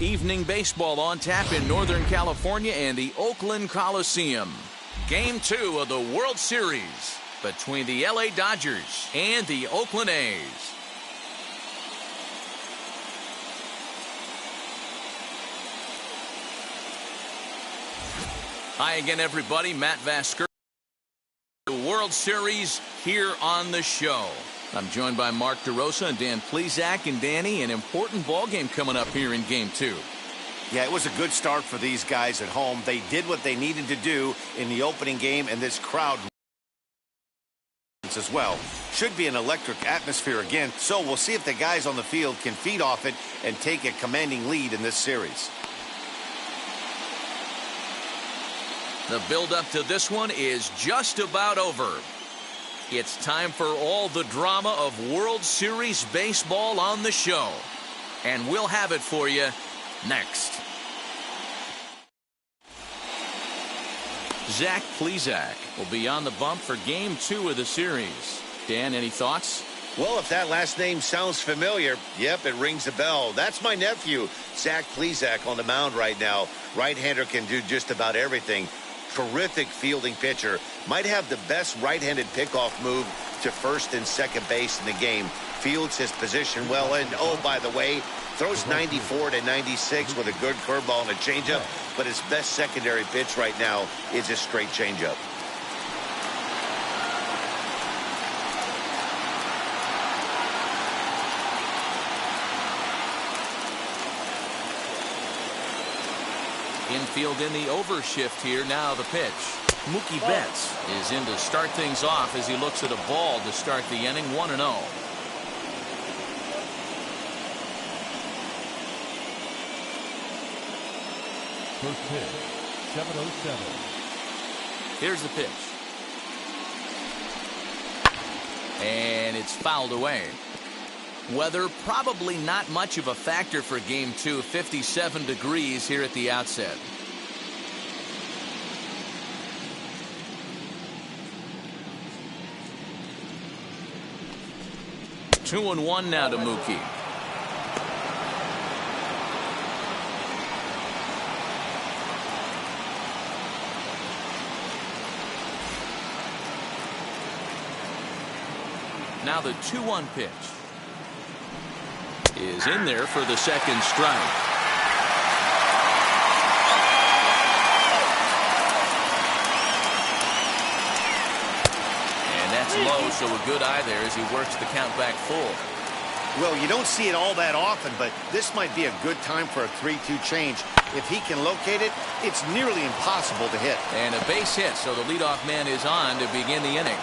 Evening baseball on tap in Northern California and the Oakland Coliseum. Game 2 of the World Series between the LA Dodgers and the Oakland A's. Hi again, everybody. Matt Vasker. The World Series here on the show. I'm joined by Mark DeRosa and Dan Plesac. And Danny, an important ball game coming up here in Game 2. Yeah, it was a good start for these guys at home. They did what they needed to do in the opening game, and this crowd as well. Should be an electric atmosphere again, so we'll see if the guys on the field can feed off it and take a commanding lead in this series. The build-up to this one is just about over. It's time for all the drama of World Series baseball on the show. And we'll have it for you next. Zach Plesac will be on the bump for Game 2 of the series. Dan, any thoughts? Well, if that last name sounds familiar, yep, it rings a bell. That's my nephew, Zach Plesac, on the mound right now. Right-hander can do just about everything. Terrific fielding pitcher. Might have the best right-handed pickoff move to first and second base in the game. Fields his position well, and oh, by the way, throws 94 to 96 with a good curveball and a changeup, but his best secondary pitch right now is a straight changeup. Infield in the overshift here. Now the pitch. Mookie Betts is in to start things off as he looks at a ball to start the inning. 1-0. First pitch, 7:07. Here's the pitch. And it's fouled away. Weather probably not much of a factor for Game 2. 57 degrees here at the outset. Two and one now to Mookie. Now the 2-1 pitch is in there for the second strike. And that's low, so a good eye there as he works the count back full. Well, you don't see it all that often, but this might be a good time for a 3-2 change. If he can locate it, it's nearly impossible to hit. And a base hit, so the leadoff man is on to begin the inning.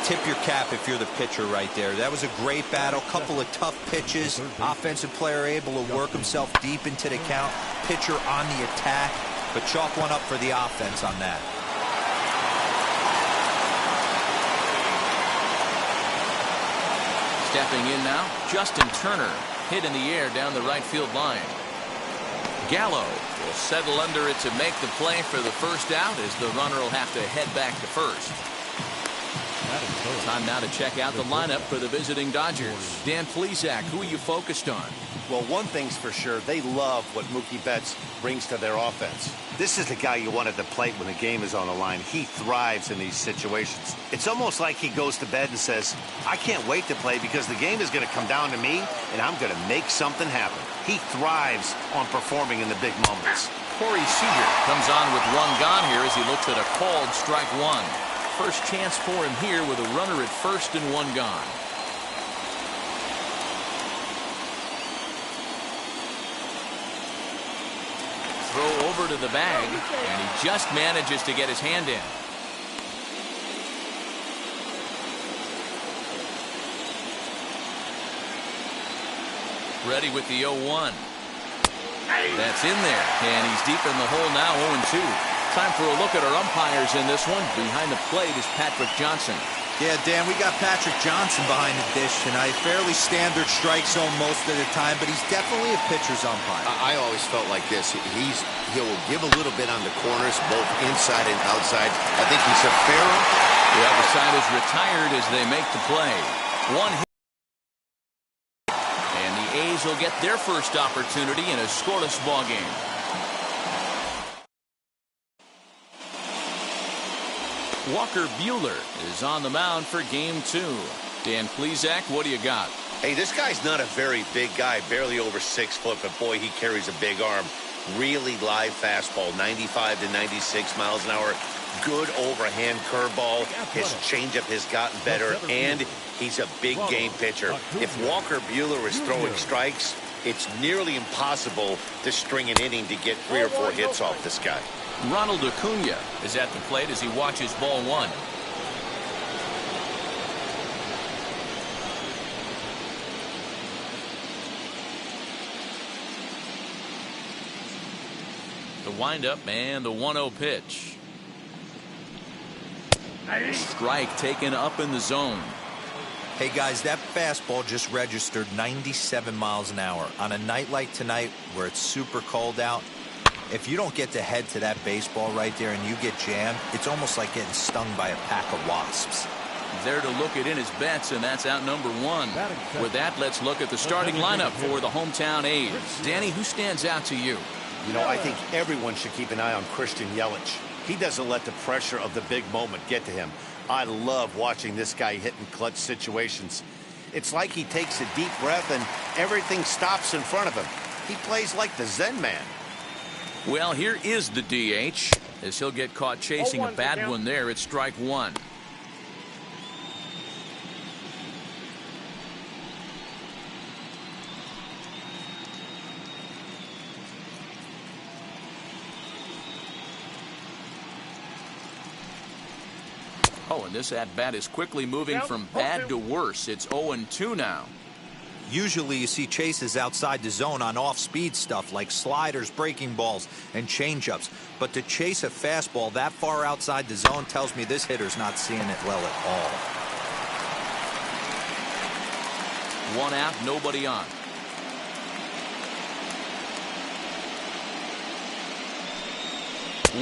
Tip your cap if you're the pitcher right there. That was a great battle. Couple of tough pitches. Offensive player able to work himself deep into the count. Pitcher on the attack. But chalk one up for the offense on that. Stepping in now, Justin Turner. Hit in the air down the right field line. Gallo will settle under it to make the play for the first out as the runner will have to head back to first. Time now to check out the lineup for the visiting Dodgers. Dan Plesac, who are you focused on? Well, one thing's for sure, they love what Mookie Betts brings to their offense. This is the guy you want at the plate when the game is on the line. He thrives in these situations. It's almost like he goes to bed and says, I can't wait to play because the game is going to come down to me and I'm going to make something happen. He thrives on performing in the big moments. Corey Seeger comes on with one gone here as he looks at a called strike one. First chance for him here with a runner at first and one gone. Throw over to the bag, and he just manages to get his hand in. Ready with the 0-1. That's in there, and he's deep in the hole now, 0-2. Time for a look at our umpires in this one. Behind the plate is Patrick Johnson. Yeah, Dan, we got Patrick Johnson behind the dish tonight. Fairly standard strike zone most of the time, but he's definitely a pitcher's umpire. I always felt like this. He'll give a little bit on the corners, both inside and outside. I think he's a fair umpire. The other side is retired as they make the play. One hit. And the A's A's will get their first opportunity in a scoreless ball game. Walker Buehler is on the mound for game 2. Dan Plesac, what do you got? Hey, this guy's not a very big guy, barely over 6 foot, but boy, he carries a big arm. Really live fastball, 95 to 96 miles an hour. Good overhand curveball. His changeup has gotten better, and he's a big game pitcher. If Walker Buehler is throwing strikes, it's nearly impossible to string an inning to get 3 or 4 hits off this guy. Ronald Acuna is at the plate as he watches ball 1. The windup and the 1-0 pitch. Strike taken up in the zone. Hey guys, that fastball just registered 97 miles an hour. On a night like tonight where it's super cold out, if you don't get to head to that baseball right there and you get jammed, it's almost like getting stung by a pack of wasps. There to look it in his bets, and that's out number 1. With that, let's look at the starting lineup for the hometown A's. Danny, who stands out to you? You know, I think everyone should keep an eye on Christian Yelich. He doesn't let the pressure of the big moment get to him. I love watching this guy hit in clutch situations. It's like he takes a deep breath and everything stops in front of him. He plays like the Zen man. Well, here is the DH as he'll get caught chasing a bad one there at strike 1. Oh, and this at-bat is quickly moving from bad to worse. It's 0-2 now. Usually you see chases outside the zone on off-speed stuff like sliders, breaking balls, and changeups. But to chase a fastball that far outside the zone tells me this hitter's not seeing it well at all. 1 out, nobody on.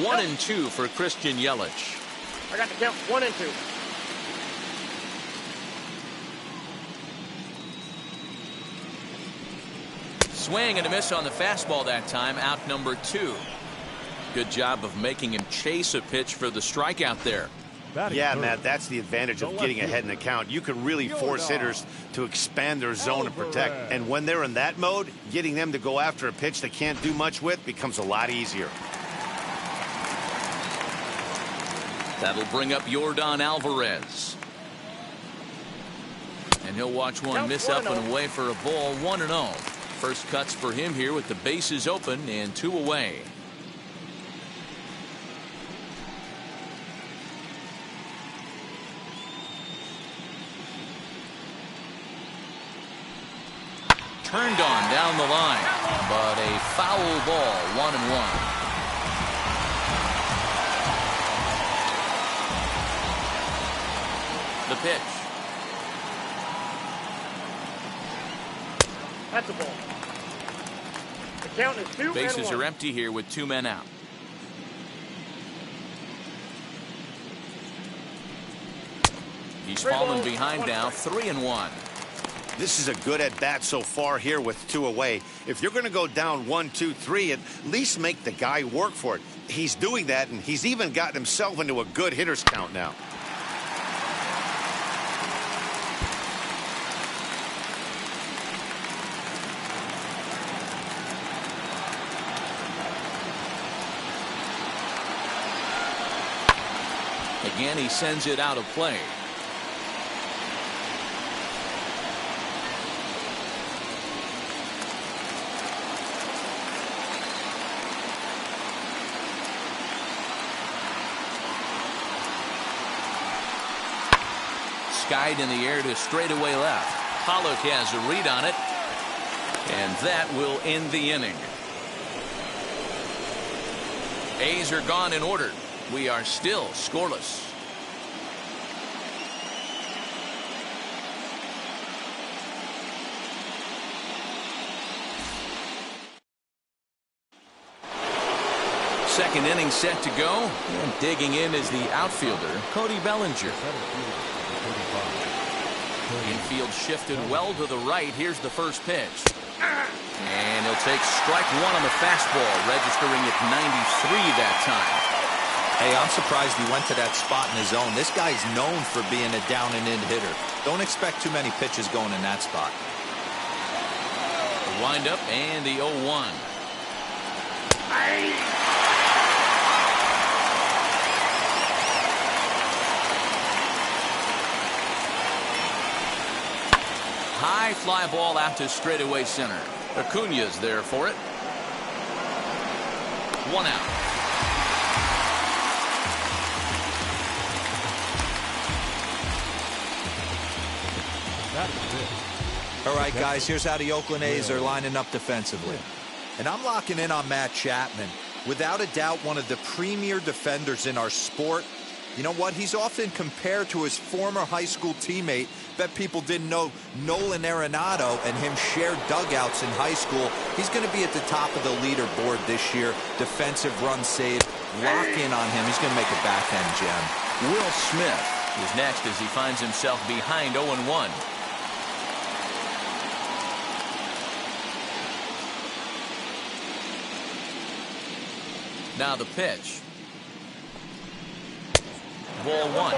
One and 2 for Christian Yelich. I got the count 1 and 2. Swing and a miss on the fastball that time, out number 2. Good job of making him chase a pitch for the strikeout there. Yeah, Matt, that's the advantage of getting ahead in the count. You can really force hitters to expand their zone and protect. And when they're in that mode, getting them to go after a pitch they can't do much with becomes a lot easier. That'll bring up Yordan Alvarez. And he'll watch one miss up and away for a ball, 1-0. First cuts for him here with the bases open and 2 away. Turned on down the line, but a foul ball, 1-1. The pitch. That's a ball. The count is 2 Bases and 1. are empty here with 2 men out. He's fallen behind now, 3-1. This is a good at-bat so far here with 2 away. If you're going to go down 1, 2, 3, at least make the guy work for it. He's doing that, and he's even gotten himself into a good hitter's count now. Again, he sends it out of play. Skied in the air to straightaway left. Pollock has a read on it, and that will end the inning. A's are gone in order. We are still scoreless. Second inning set to go, and digging in is the outfielder, Cody Bellinger. Infield shifted well to the right. Here's the first pitch. And he'll take strike one on the fastball, registering at 93 that time. Hey, I'm surprised he went to that spot in his zone. This guy's known for being a down and in hitter. Don't expect too many pitches going in that spot. The windup and the 0-1. High fly ball out to straightaway center. Acuna's there for it. 1 out. All right, guys, here's how the Oakland A's are lining up defensively. And I'm locking in on Matt Chapman. Without a doubt, one of the premier defenders in our sport. You know what? He's often compared to his former high school teammate. Bet people didn't know Nolan Arenado and him shared dugouts in high school. He's going to be at the top of the leaderboard this year. Defensive run saved. Lock in on him. He's going to make a backhand gem. Will Smith is next as he finds himself behind 0-1. Now the pitch. Ball 1.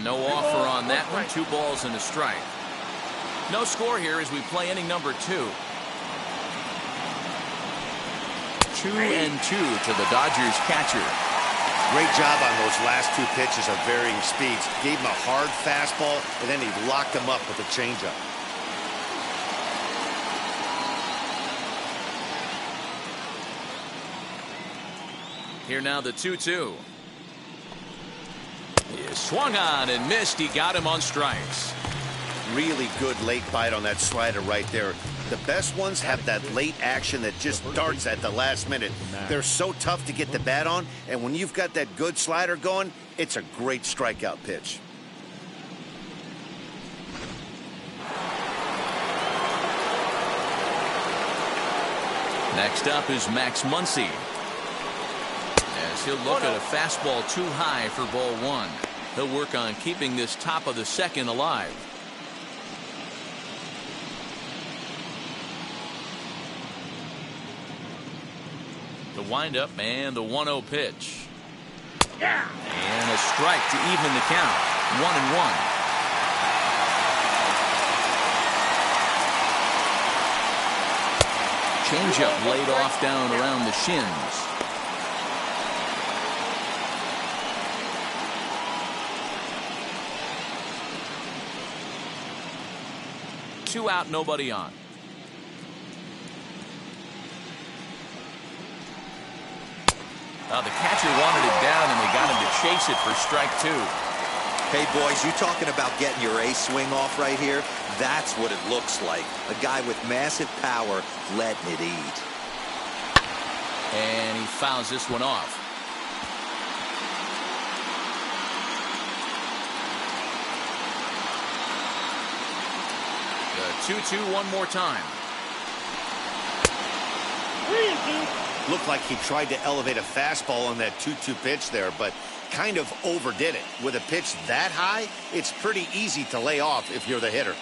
No offer on that one. 2 balls and a strike. No score here as we play inning number 2. 2-2 to the Dodgers catcher. Great job on those last 2 pitches of varying speeds. Gave him a hard fastball, and then he locked him up with a changeup. Here now the 2-2. He swung on and missed. He got him on strikes. Really good late bite on that slider right there. The best ones have that late action that just darts at the last minute. They're so tough to get the bat on, and when you've got that good slider going, it's a great strikeout pitch. Next up is Max Muncie, as he'll look at a fastball too high for ball 1. He'll work on keeping this top of the second alive. The windup and the 1-0 pitch. And a strike to even the count. 1-1. Changeup laid off down around the shins. Two out, nobody on. The catcher wanted it down, and they got him to chase it for strike 2. Hey, boys, you talking about getting your ace swing off right here? That's what it looks like. A guy with massive power letting it eat. And he fouls this one off. The 2-2 one more time. Looked like he tried to elevate a fastball on that 2-2 pitch there, but kind of overdid it. With a pitch that high, it's pretty easy to lay off if you're the hitter.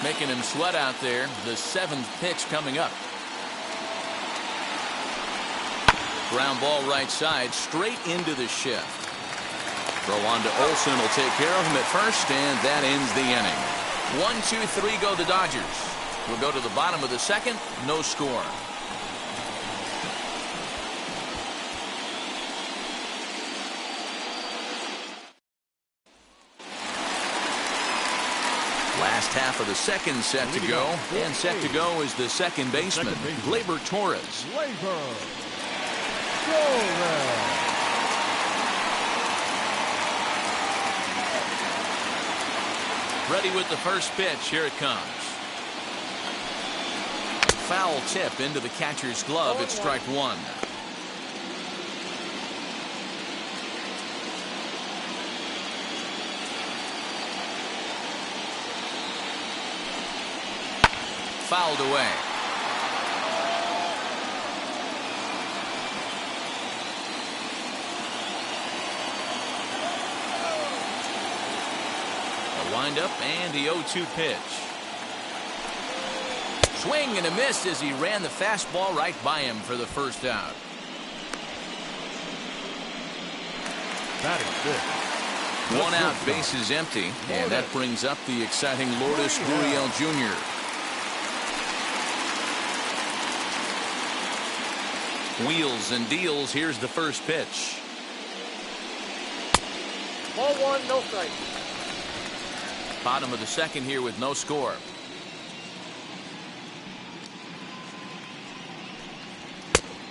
Making him sweat out there. The 7th pitch coming up. Ground ball right side, straight into the shift. Throw on to Olson will take care of him at first, and that ends the inning. 1-2-3 go the Dodgers. We'll go to the bottom of the second. No score. Last half of the second set to go, and set to go is the second baseman, Gliber Torres. Ready with the first pitch. Here it comes. Foul tip into the catcher's glove. It's strike 1. Fouled away. windup and the 0-2 pitch. Swing and a miss as he ran the fastball right by him for the first out. Batting fifth. One out, bases empty, and that brings up the exciting Lourdes Gurriel Jr. Wheels and deals. Here's the first pitch. Ball one, no strike. Bottom of the second here with no score.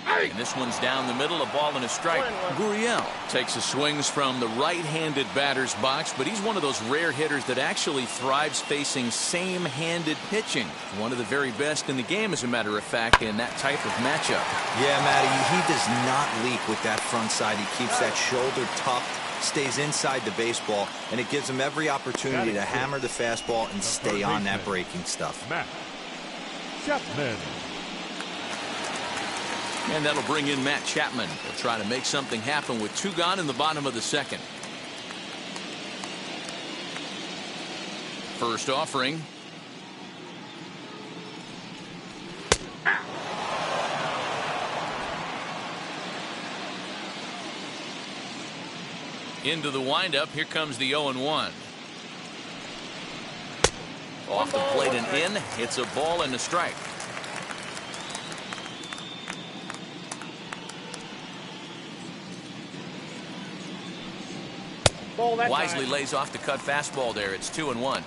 And this one's down the middle, a ball and a strike. Gurriel takes his swings from the right-handed batter's box, but he's one of those rare hitters that actually thrives facing same-handed pitching. One of the very best in the game, as a matter of fact, in that type of matchup. Yeah, Matty, he does not leak with that front side. He keeps that shoulder tucked, stays inside the baseball, and it gives him every opportunity to hammer the fastball and stay on that breaking stuff. Chapman. And that'll bring in Matt Chapman. He'll try to make something happen with two gone in the bottom of the second. First offering. Into the windup. Here comes the 0-1. Off the plate and in. It's a ball and a strike. Wisely lays off the cut fastball there. It's 2-1.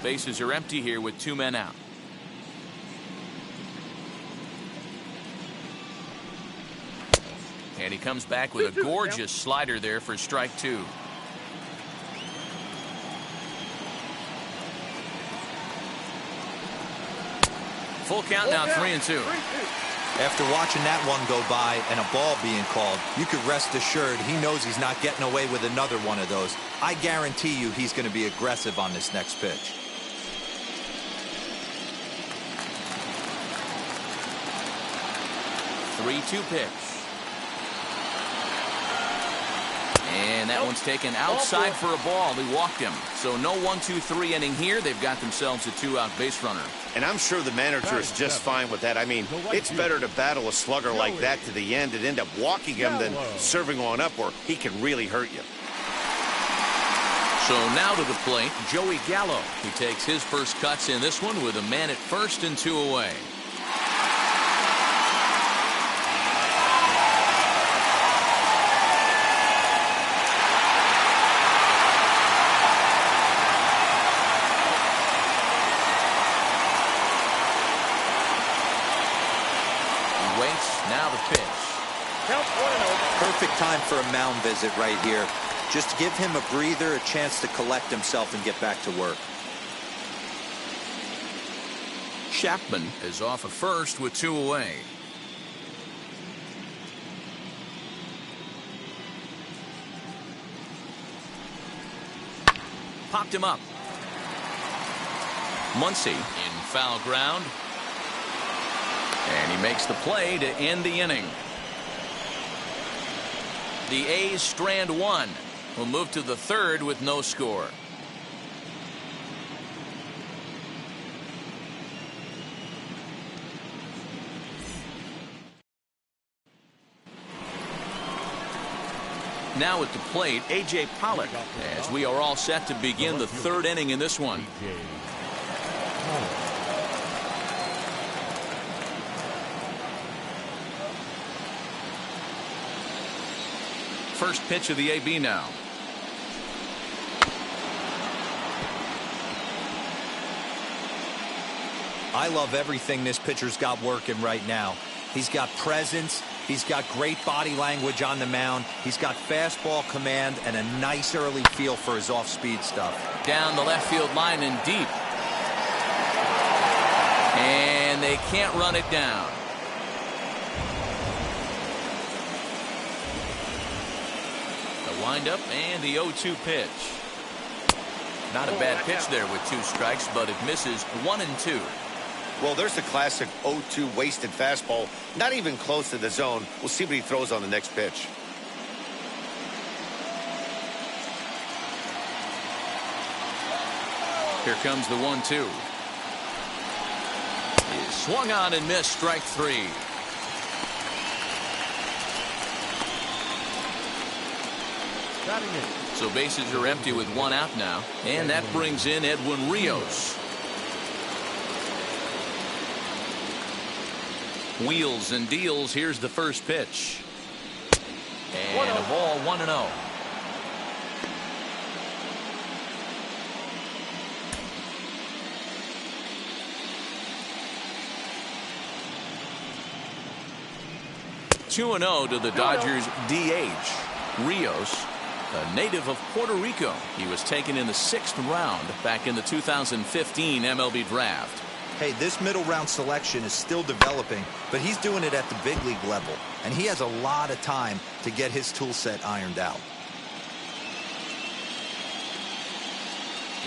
Bases are empty here with two men out. And he comes back with a gorgeous slider there for strike two. Full count now, 3-2. After watching that one go by and a ball being called, you could rest assured he knows he's not getting away with another one of those. I guarantee you he's going to be aggressive on this next pitch. Three-two pitch. And that one's taken outside for a ball. He walked him. So no 1-2-3 inning here. They've got themselves a two-out base runner. And I'm sure the manager is just fine with that. I mean, it's better to battle a slugger like that to the end and end up walking him than serving on up where he can really hurt you. So now to the plate, Joey Gallo. He takes his first cuts in this one with a man at first and two away. Now the pitch. Perfect time for a mound visit right here. Just give him a breather, a chance to collect himself and get back to work. Chapman is off of first with two away. Popped him up. Muncie in foul ground. And he makes the play to end the inning. The A's strand one. Will move to the third with no score. Now at the plate, A.J. Pollock, as we are all set to begin the third inning in this one. First pitch of the AB now. I love everything this pitcher's got working right now. He's got presence. He's got great body language on the mound. He's got fastball command and a nice early feel for his off-speed stuff. Down the left field line and deep. And they can't run it down. Windup and the 0-2 pitch. Not a bad pitch there with two strikes, but it misses 1-2. Well, there's the classic 0-2 wasted fastball. Not even close to the zone. We'll see what he throws on the next pitch. Here comes the 1-2. He swung on and missed, strike 3. So bases are empty with 1 out now. And that brings in Edwin Rios. Wheels and deals. Here's the first pitch. And a ball, 1-0. Two and 0 to the Dodgers DH. Rios, a native of Puerto Rico. He was taken in the 6th round back in the 2015 MLB draft. Hey, this middle round selection is still developing, but he's doing it at the big league level, and he has a lot of time to get his tool set ironed out.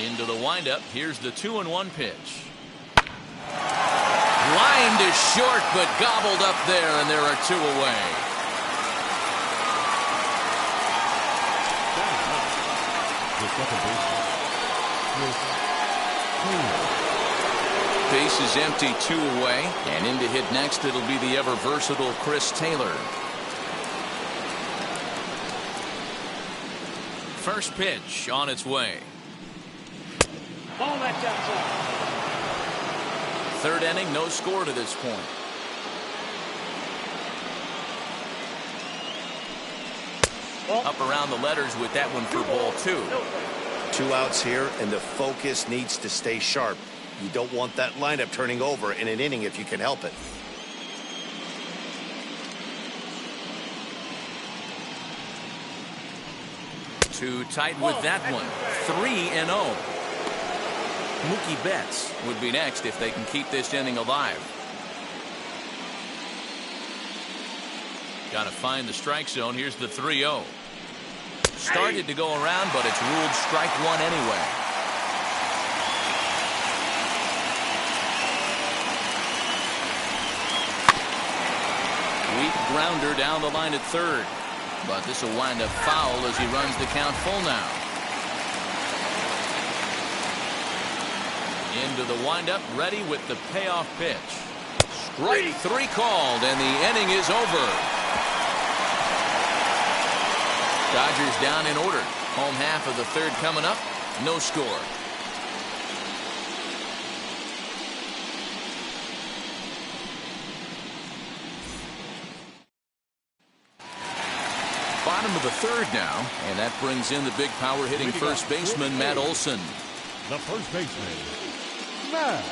Into the windup. Here's the 2-1 pitch. Line to short, but gobbled up there, and there are 2 away. Base is empty, 2 away, and in to hit next it'll be the ever versatile Chris Taylor. First pitch on its way. Ball, that's outside. 3rd inning, no score to this point. Up around the letters with that one for ball 2. 2 outs here, and the focus needs to stay sharp. You don't want that lineup turning over in an inning if you can help it. Too tight with that one. 3-0. Mookie Betts would be next if they can keep this inning alive. Got to find the strike zone. Here's the 3-0. Started to go around, but it's ruled strike 1 anyway. Weak grounder down the line at 3rd. But this will wind up foul as he runs the count full now. Into the windup, ready with the payoff pitch. Strike 3 called, and the inning is over. Dodgers down in order. Home half of the 3rd coming up. No score. Bottom of the 3rd now, and that brings in the big power hitting first baseman Matt Olson. The first baseman, Matt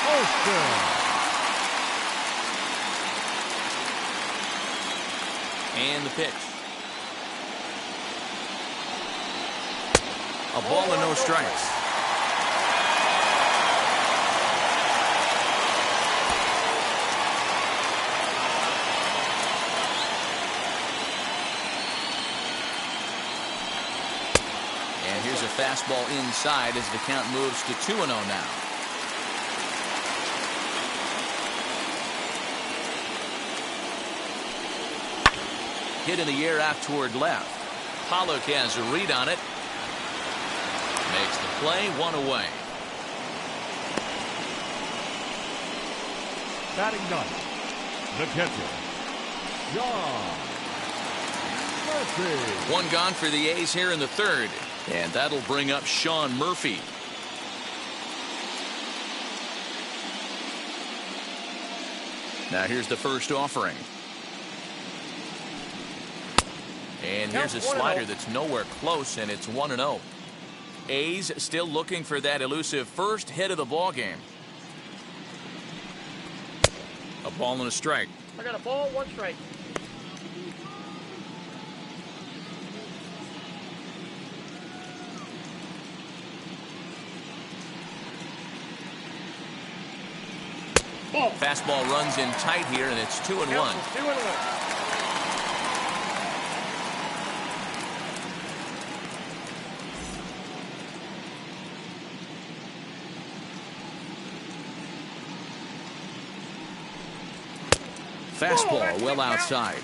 Olson. And the pitch. A ball and no strikes. And here's a fastball inside as the count moves to 2-0 now. Hit in the air out toward left. Pollock has a read on it. Makes the play, 1 away. Batting ninth, the catcher, John Murphy. 1 gone for the A's here in the 3rd. And that'll bring up Sean Murphy. Now here's the first offering. And here's a slider that's nowhere close, and it's 1-0. A's still looking for that elusive first hit of the ball game. A ball and a strike. I got a ball, 1 strike. Ball. Fastball runs in tight here, and it's 2-1. 2-1. Fastball well outside.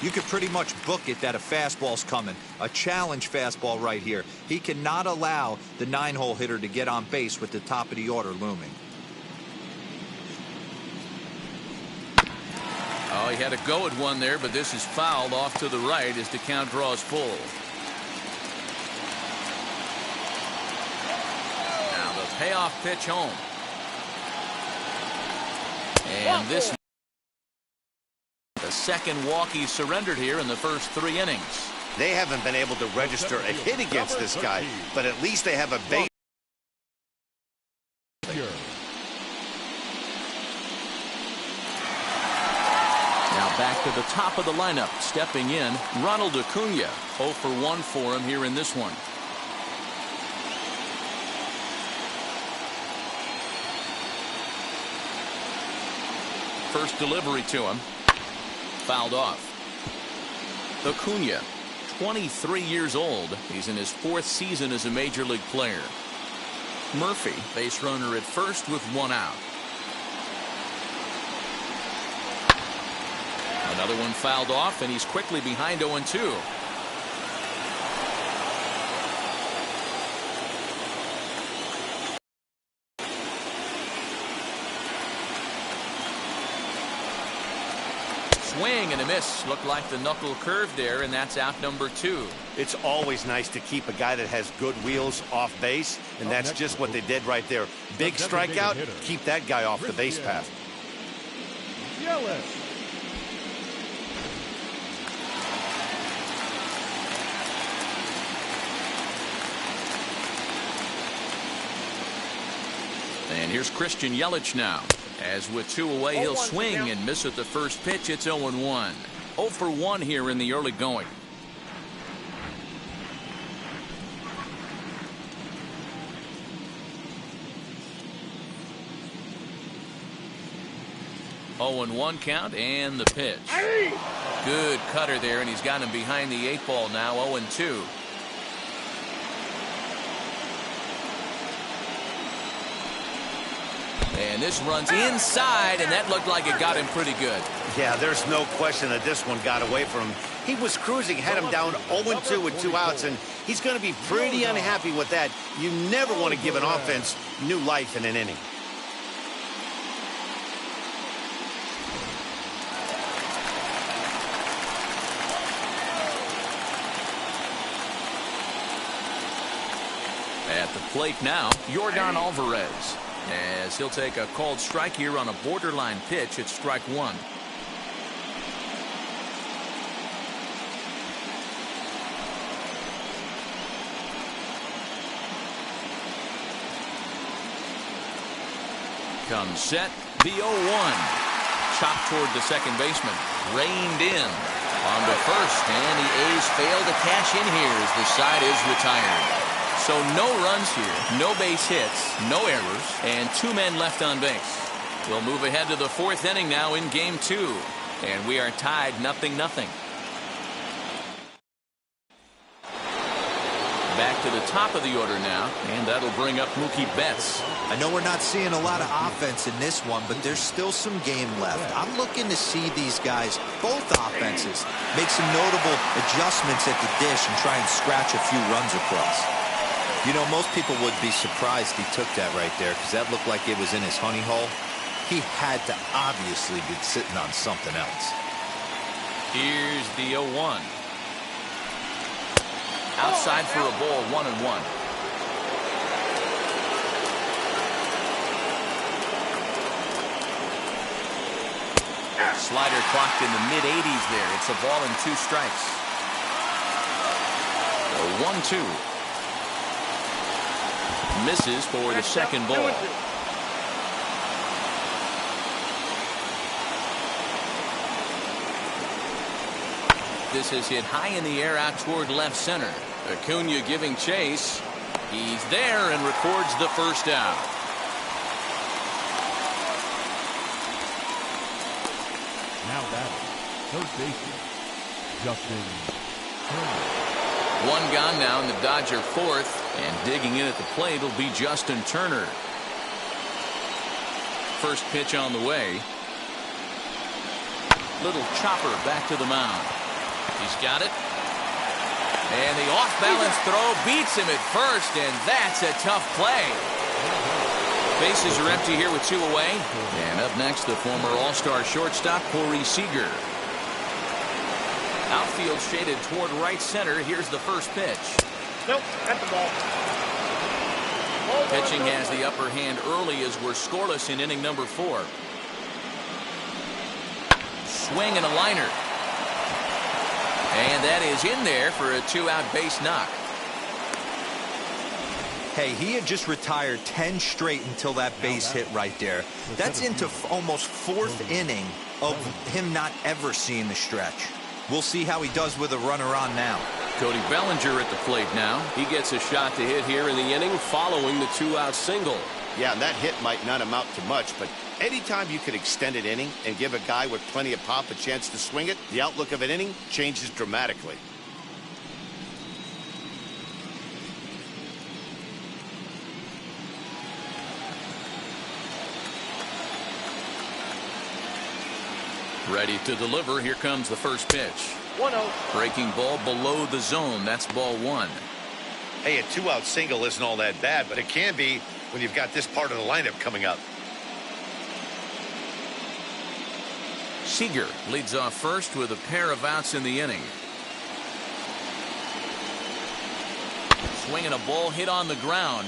You could pretty much book it that a fastball's coming. A challenge fastball right here. He cannot allow the 9-hole hitter to get on base with the top of the order looming. Oh, he had a go at one there, but this is fouled off to the right as the count draws full. Now the payoff pitch home. And this, the second walk he surrendered here in the first 3 innings. They haven't been able to register a hit against this guy, but at least they have a base. Now back to the top of the lineup, stepping in, Ronald Acuna. 0 for 1 for him here in this one. First delivery to him. Fouled off. Acuna, 23 years old. He's in his 4th season as a major league player. Murphy, base runner at first with 1 out. Another one fouled off, and he's quickly behind 0-2. Swing and a miss. Looked like the knuckle curve there, and that's out number 2. It's always nice to keep a guy that has good wheels off base, and that's just what they did right there. Big strikeout, keep that guy off the base path. Yelich. And here's Christian Yelich now. As with 2 away, he'll swing and miss at the first pitch. It's 0-1. 0 for 1 here in the early going. Oh, and 1 count, and the pitch. Good cutter there, and he's got him behind the 8 ball now. 0-2. And this runs inside, and that looked like it got him pretty good. Yeah, there's no question that this one got away from him. He was cruising, had him down 0-2 with 2 outs, and he's going to be pretty unhappy with that. You never want to give an offense new life in an inning. At the plate now, Yordan Alvarez. As he'll take a called strike here on a borderline pitch at strike 1. Comes set, the 0-1. Chopped toward the second baseman. Reined in on to first, and the A's fail to cash in here as the side is retired. So no runs here, no base hits, no errors, and 2 men left on base. We'll move ahead to the 4th inning now in game 2, and we are tied 0-0. Back to the top of the order now, and that'll bring up Mookie Betts. I know we're not seeing a lot of offense in this one, but there's still some game left. I'm looking to see these guys, both offenses, make some notable adjustments at the dish and try and scratch a few runs across. You know, most people would be surprised he took that right there because that looked like it was in his honey hole. He had to obviously be sitting on something else. Here's the 0-1. Outside for a ball, 1-1. Slider clocked in the mid-80s there. It's a ball and 2 strikes. The 1-2. Misses for the second ball. This is hit high in the air out toward left center. Acuna giving chase. He's there and records the first out. Now batting, third baseman, Justin Turner. 1 gone now in the Dodger 4th, and digging in at the plate will be Justin Turner. First pitch on the way. Little chopper back to the mound. He's got it. And the off-balance throw beats him at first, and that's a tough play. Bases are empty here with 2 away. And up next, the former All-Star shortstop, Seeger. Outfield shaded toward right center. Here's the first pitch. Nope, at the ball. Pitching has the upper hand early as we're scoreless in inning number 4. Swing and a liner. And that is in there for a 2-out base knock. Hey, he had just retired 10 straight until that base hit right there. That's into almost 4th inning of him not ever seeing the stretch. We'll see how he does with a runner on now. Cody Bellinger at the plate now. He gets a shot to hit here in the inning following the 2-out single. Yeah, and that hit might not amount to much, but anytime you can extend an inning and give a guy with plenty of pop a chance to swing it, the outlook of an inning changes dramatically. Ready to deliver. Here comes the first pitch. 1-0. Breaking ball below the zone. That's ball 1. Hey, a 2-out single isn't all that bad, but it can be when you've got this part of the lineup coming up. Seeger leads off first with a pair of outs in the inning. Swinging a ball hit on the ground.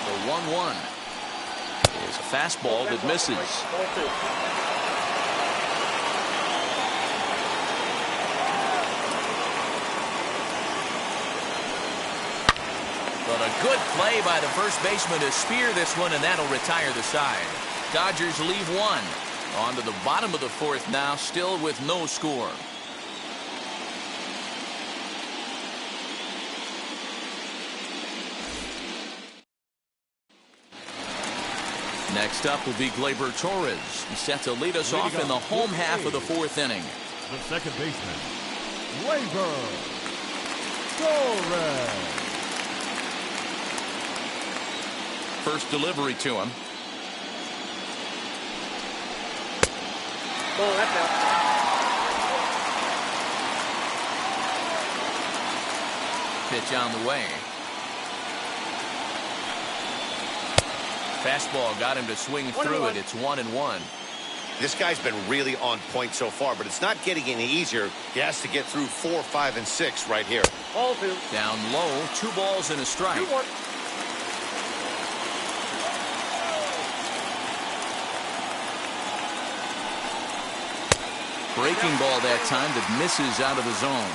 The 1-1 is a fastball that misses. Ball 2. But a good play by the first baseman to spear this one, and that'll retire the side. Dodgers leave 1. On to the bottom of the 4th now, still with no score. Next up will be Glaber Torres. He's set to lead us off in the home half of the 4th inning. The second baseman, Glaber Torres. First delivery to him. Ball, that's out. Pitch on the way. Fastball got him to swing through it. It's 1-1. This guy's been really on point so far, but it's not getting any easier. He has to get through 4, 5, and 6 right here. Ball 2. Down low, 2 balls and a strike. 2-1. Breaking ball that time that misses out of the zone.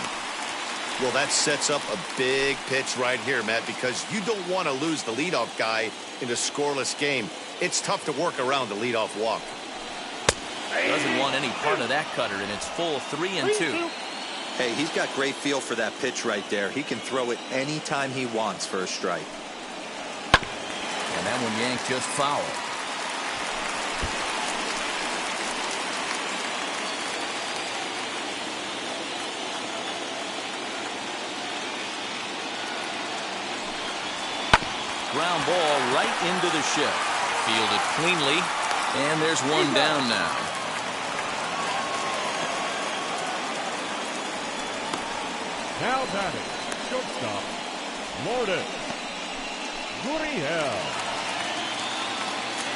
Well, that sets up a big pitch right here, Matt, because you don't want to lose the leadoff guy in a scoreless game. It's tough to work around the leadoff walk. Doesn't want any part of that cutter, and it's full 3-2. Hey, he's got great feel for that pitch right there. He can throw it anytime he wants for a strike. And that one yanked just foul. Ground ball right into the shift. Fielded cleanly, and there's one down now. Now batting, shortstop, Lourdes Gurriel.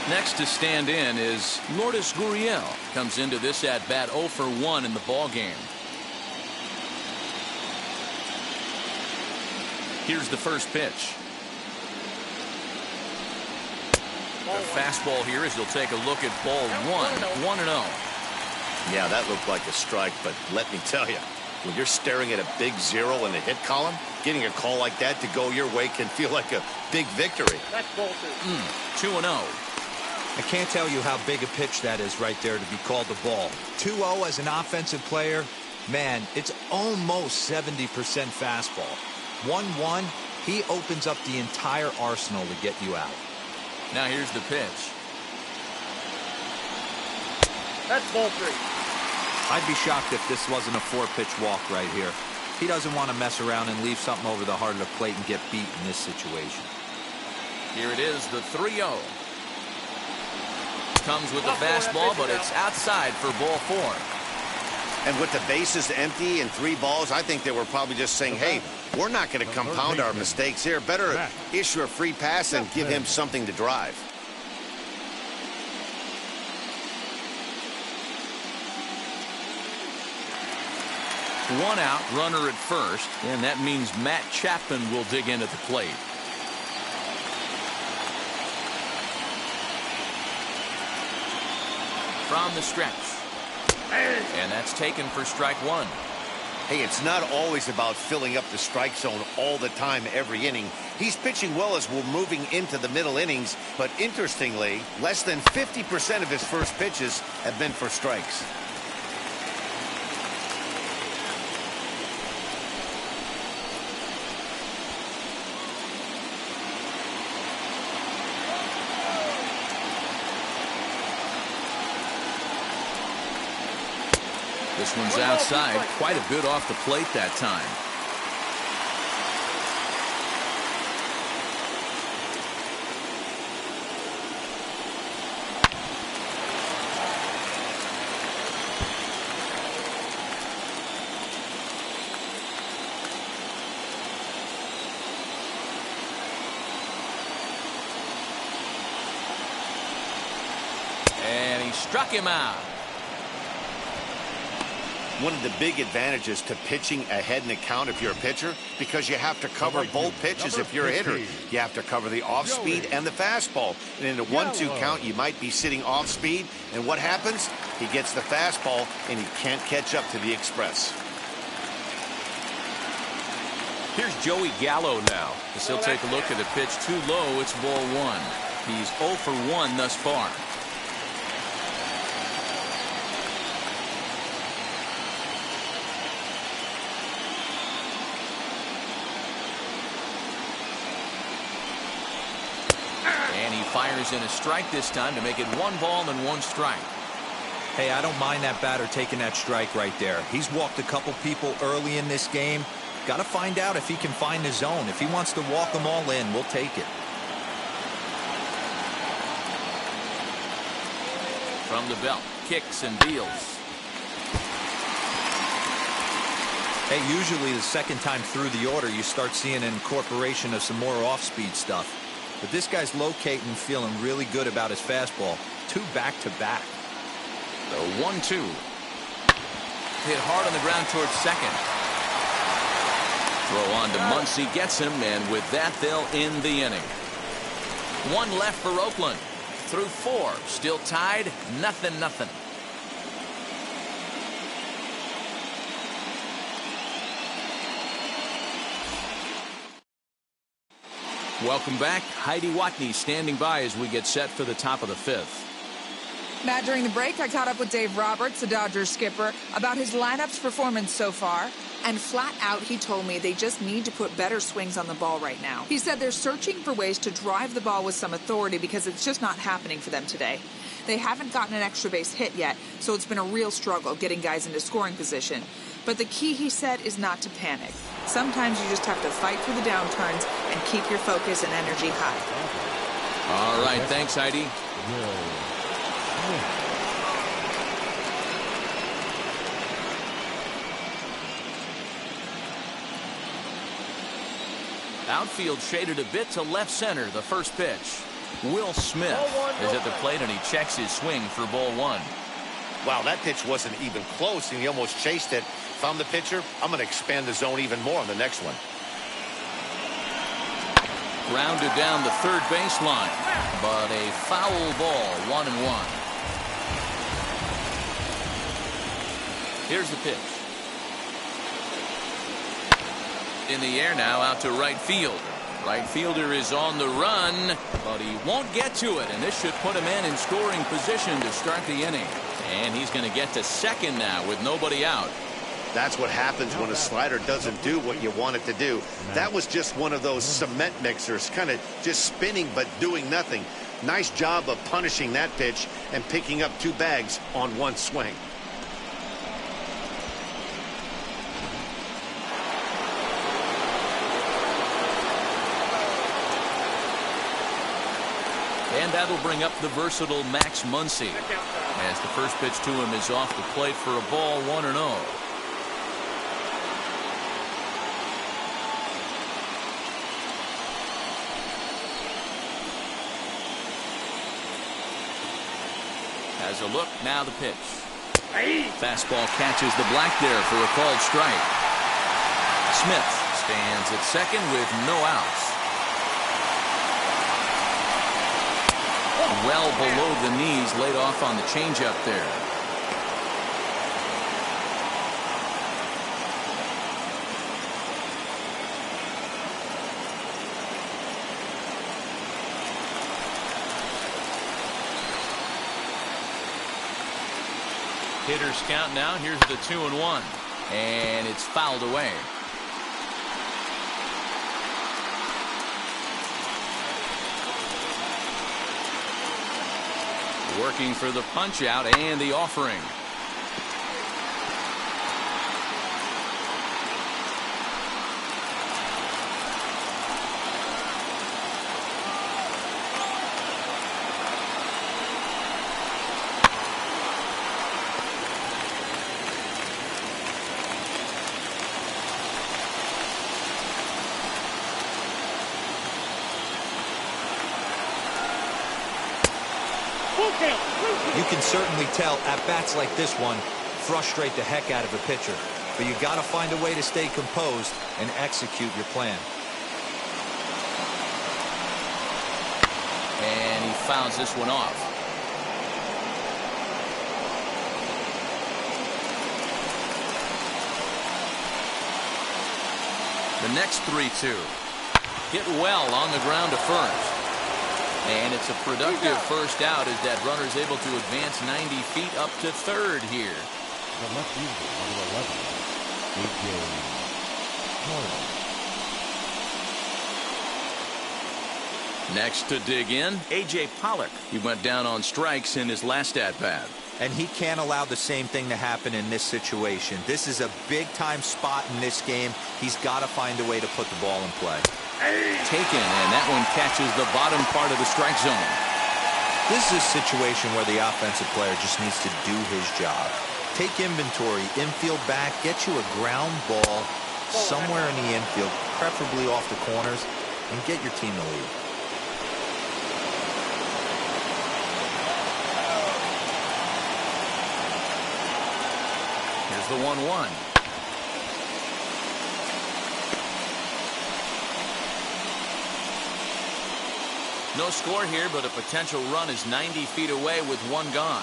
Next to stand in is Lourdes Gurriel. Comes into this at bat 0 for 1 in the ball game. Here's the first pitch. The fastball here as he'll take a look at ball 1. 1-0. Yeah, that looked like a strike, but let me tell you, when you're staring at a big 0 in the hit column, getting a call like that to go your way can feel like a big victory. That's ball 2. 2-0. I can't tell you how big a pitch that is right there to be called a ball. 2-0 as an offensive player, man, it's almost 70% fastball. 1-1, he opens up the entire arsenal to get you out. Now here's the pitch. That's ball 3. I'd be shocked if this wasn't a 4-pitch walk right here. He doesn't want to mess around and leave something over the heart of the plate and get beat in this situation. Here it is, the 3-0. Comes with the fastball, but it's outside for ball 4. And with the bases empty and 3 balls, I think they were probably just saying, hey, we're not going to compound our mistakes here. Better issue a free pass and give him something to drive. One out, runner at first, and that means Matt Chapman will dig in at the plate. From the stretch. And that's taken for strike 1. Hey, it's not always about filling up the strike zone all the time every inning. He's pitching well as we're moving into the middle innings, but interestingly, less than 50% of his first pitches have been for strikes. This one's outside, quite a bit off the plate that time. And he struck him out. One of the big advantages to pitching ahead in the count if you're a pitcher, because you have to cover both pitches if you're a hitter. You have to cover the off speed and the fastball. And in a 1-2 count, you might be sitting off speed. And what happens? He gets the fastball and he can't catch up to the express. Here's Joey Gallo now, as he'll take a look at a pitch too low. It's ball 1. He's 0 for 1 thus far. And he fires in a strike this time to make it 1 ball and 1 strike. Hey, I don't mind that batter taking that strike right there. He's walked a couple people early in this game. Got to find out if he can find the zone. If he wants to walk them all in, we'll take it. From the belt, kicks and deals. Hey, usually the second time through the order, you start seeing an incorporation of some more off-speed stuff. But this guy's locating, feeling really good about his fastball. 2 back-to-back. The 1-2. Hit hard on the ground towards second. Throw on to Muncie, gets him, and with that, they'll end the inning. 1 left for Oakland. Through 4, still tied, 0-0. Welcome back. Heidi Watney standing by as we get set for the top of the 5th. Matt, during the break, I caught up with Dave Roberts, the Dodgers skipper, about his lineup's performance so far. And flat out, he told me they just need to put better swings on the ball right now. He said they're searching for ways to drive the ball with some authority because it's just not happening for them today. They haven't gotten an extra base hit yet, so it's been a real struggle getting guys into scoring position. But the key, he said, is not to panic. Sometimes you just have to fight through the downturns and keep your focus and energy high. All right, thanks, Heidi. Outfield shaded a bit to left center, the first pitch. Will Smith is at the plate, and he checks his swing for ball 1. Wow, that pitch wasn't even close, and he almost chased it. If I'm the pitcher, I'm going to expand the zone even more on the next one. Grounded down the third baseline, but a foul ball, 1-1. Here's the pitch. In the air now, out to right field. Right fielder is on the run, but he won't get to it, and this should put him in scoring position to start the inning. And he's going to get to second now with nobody out. That's what happens when a slider doesn't do what you want it to do. That was just one of those cement mixers, kind of just spinning but doing nothing. Nice job of punishing that pitch and picking up 2 bags on 1 swing. And that'll bring up the versatile Max Muncie, as the first pitch to him is off the plate for a ball, 1-0. Has a look, now the pitch. Fastball catches the black there for a called strike. Smith stands at second with no outs. Well below the knees, laid off on the changeup there. Hitters count now. Here's the 2-1, and it's fouled away. Working for the punch out and the offering. You can certainly tell at-bats like this one frustrate the heck out of a pitcher. But you got to find a way to stay composed and execute your plan. And he fouls this one off. The next 3-2. Hit well on the ground to first. And it's a productive first out as that runner is able to advance 90 feet up to third here. The left fielder, number 11, A.J. Torres. Next to dig in, A.J. Pollock. He went down on strikes in his last at-bat. And he can't allow the same thing to happen in this situation. This is a big-time spot in this game. He's got to find a way to put the ball in play. Taken, and that one catches the bottom part of the strike zone. This is a situation where the offensive player just needs to do his job. Take inventory, infield back, get you a ground ball somewhere in the infield, preferably off the corners, and get your team to lead. Here's the 1-1. No score here, but a potential run is 90 feet away with one gone.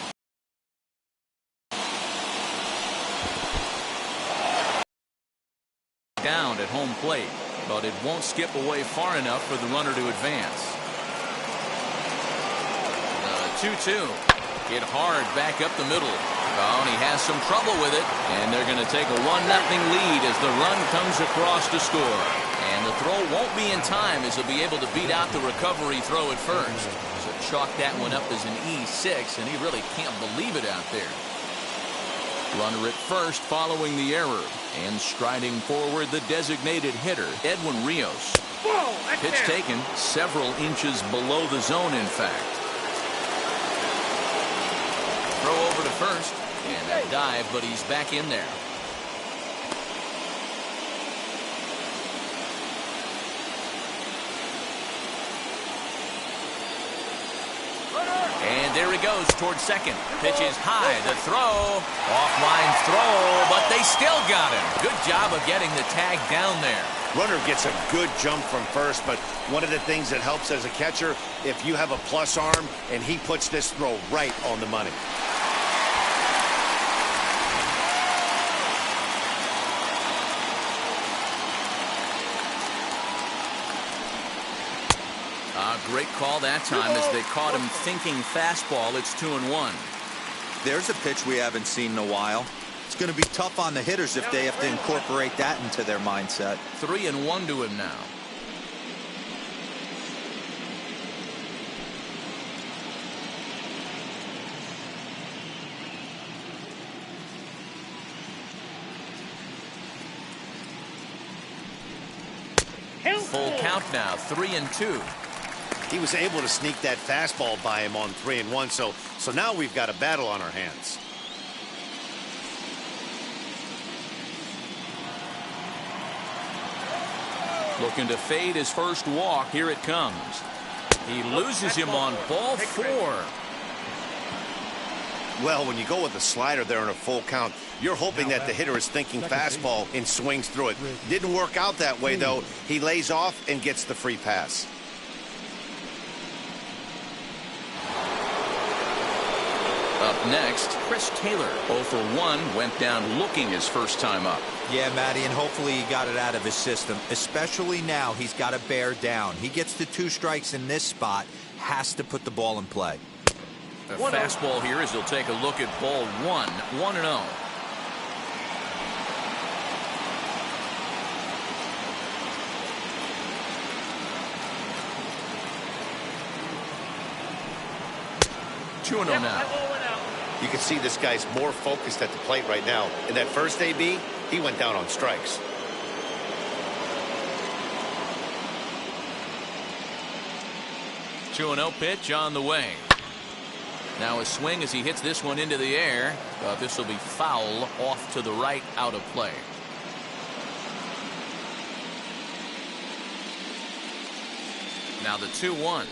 Down at home plate, but it won't skip away far enough for the runner to advance. The 2-2. Hit hard back up the middle. Oh, and he has some trouble with it, and they're going to take a 1-0 lead as the run comes across to score. And the throw won't be in time as he'll be able to beat out the recovery throw at first. So chalk that one up as an E6, and he really can't believe it out there. Runner at first following the error, and striding forward the designated hitter, Edwin Rios. Pitch taken several inches below the zone, in fact. Throw over to first, and that dive, but he's back in there. And there he goes towards second. Pitch is high. The throw. Offline throw, but they still got him. Good job of getting the tag down there. Runner gets a good jump from first, but one of the things that helps as a catcher, if you have a plus arm, and he puts this throw right on the money. Great call that time as they caught him thinking fastball. It's 2-1. There's a pitch we haven't seen in a while. It's going to be tough on the hitters if they have to incorporate that into their mindset. 3-1 to him now. Full count now, 3-2. He was able to sneak that fastball by him on 3-1. So now we've got a battle on our hands. Looking to fade his first walk. Here it comes. He loses him on ball 4. Well, when you go with a slider there in a full count, you're hoping that the hitter is thinking fastball and swings through it. Didn't work out that way, though. He lays off and gets the free pass. Up next, Chris Taylor, 0 for 1, went down looking his first time up. Yeah, Matty, and hopefully he got it out of his system. Especially now, he's got to bear down. He gets the 2 strikes in this spot, has to put the ball in play. A fastball here as he'll take a look at ball 1, 1-0. Now. You can see this guy's more focused at the plate right now. In that first AB, he went down on strikes. Two 2-0 pitch on the way. Now a swing as he hits this one into the air. This will be foul off to the right, out of play. Now the 2-1.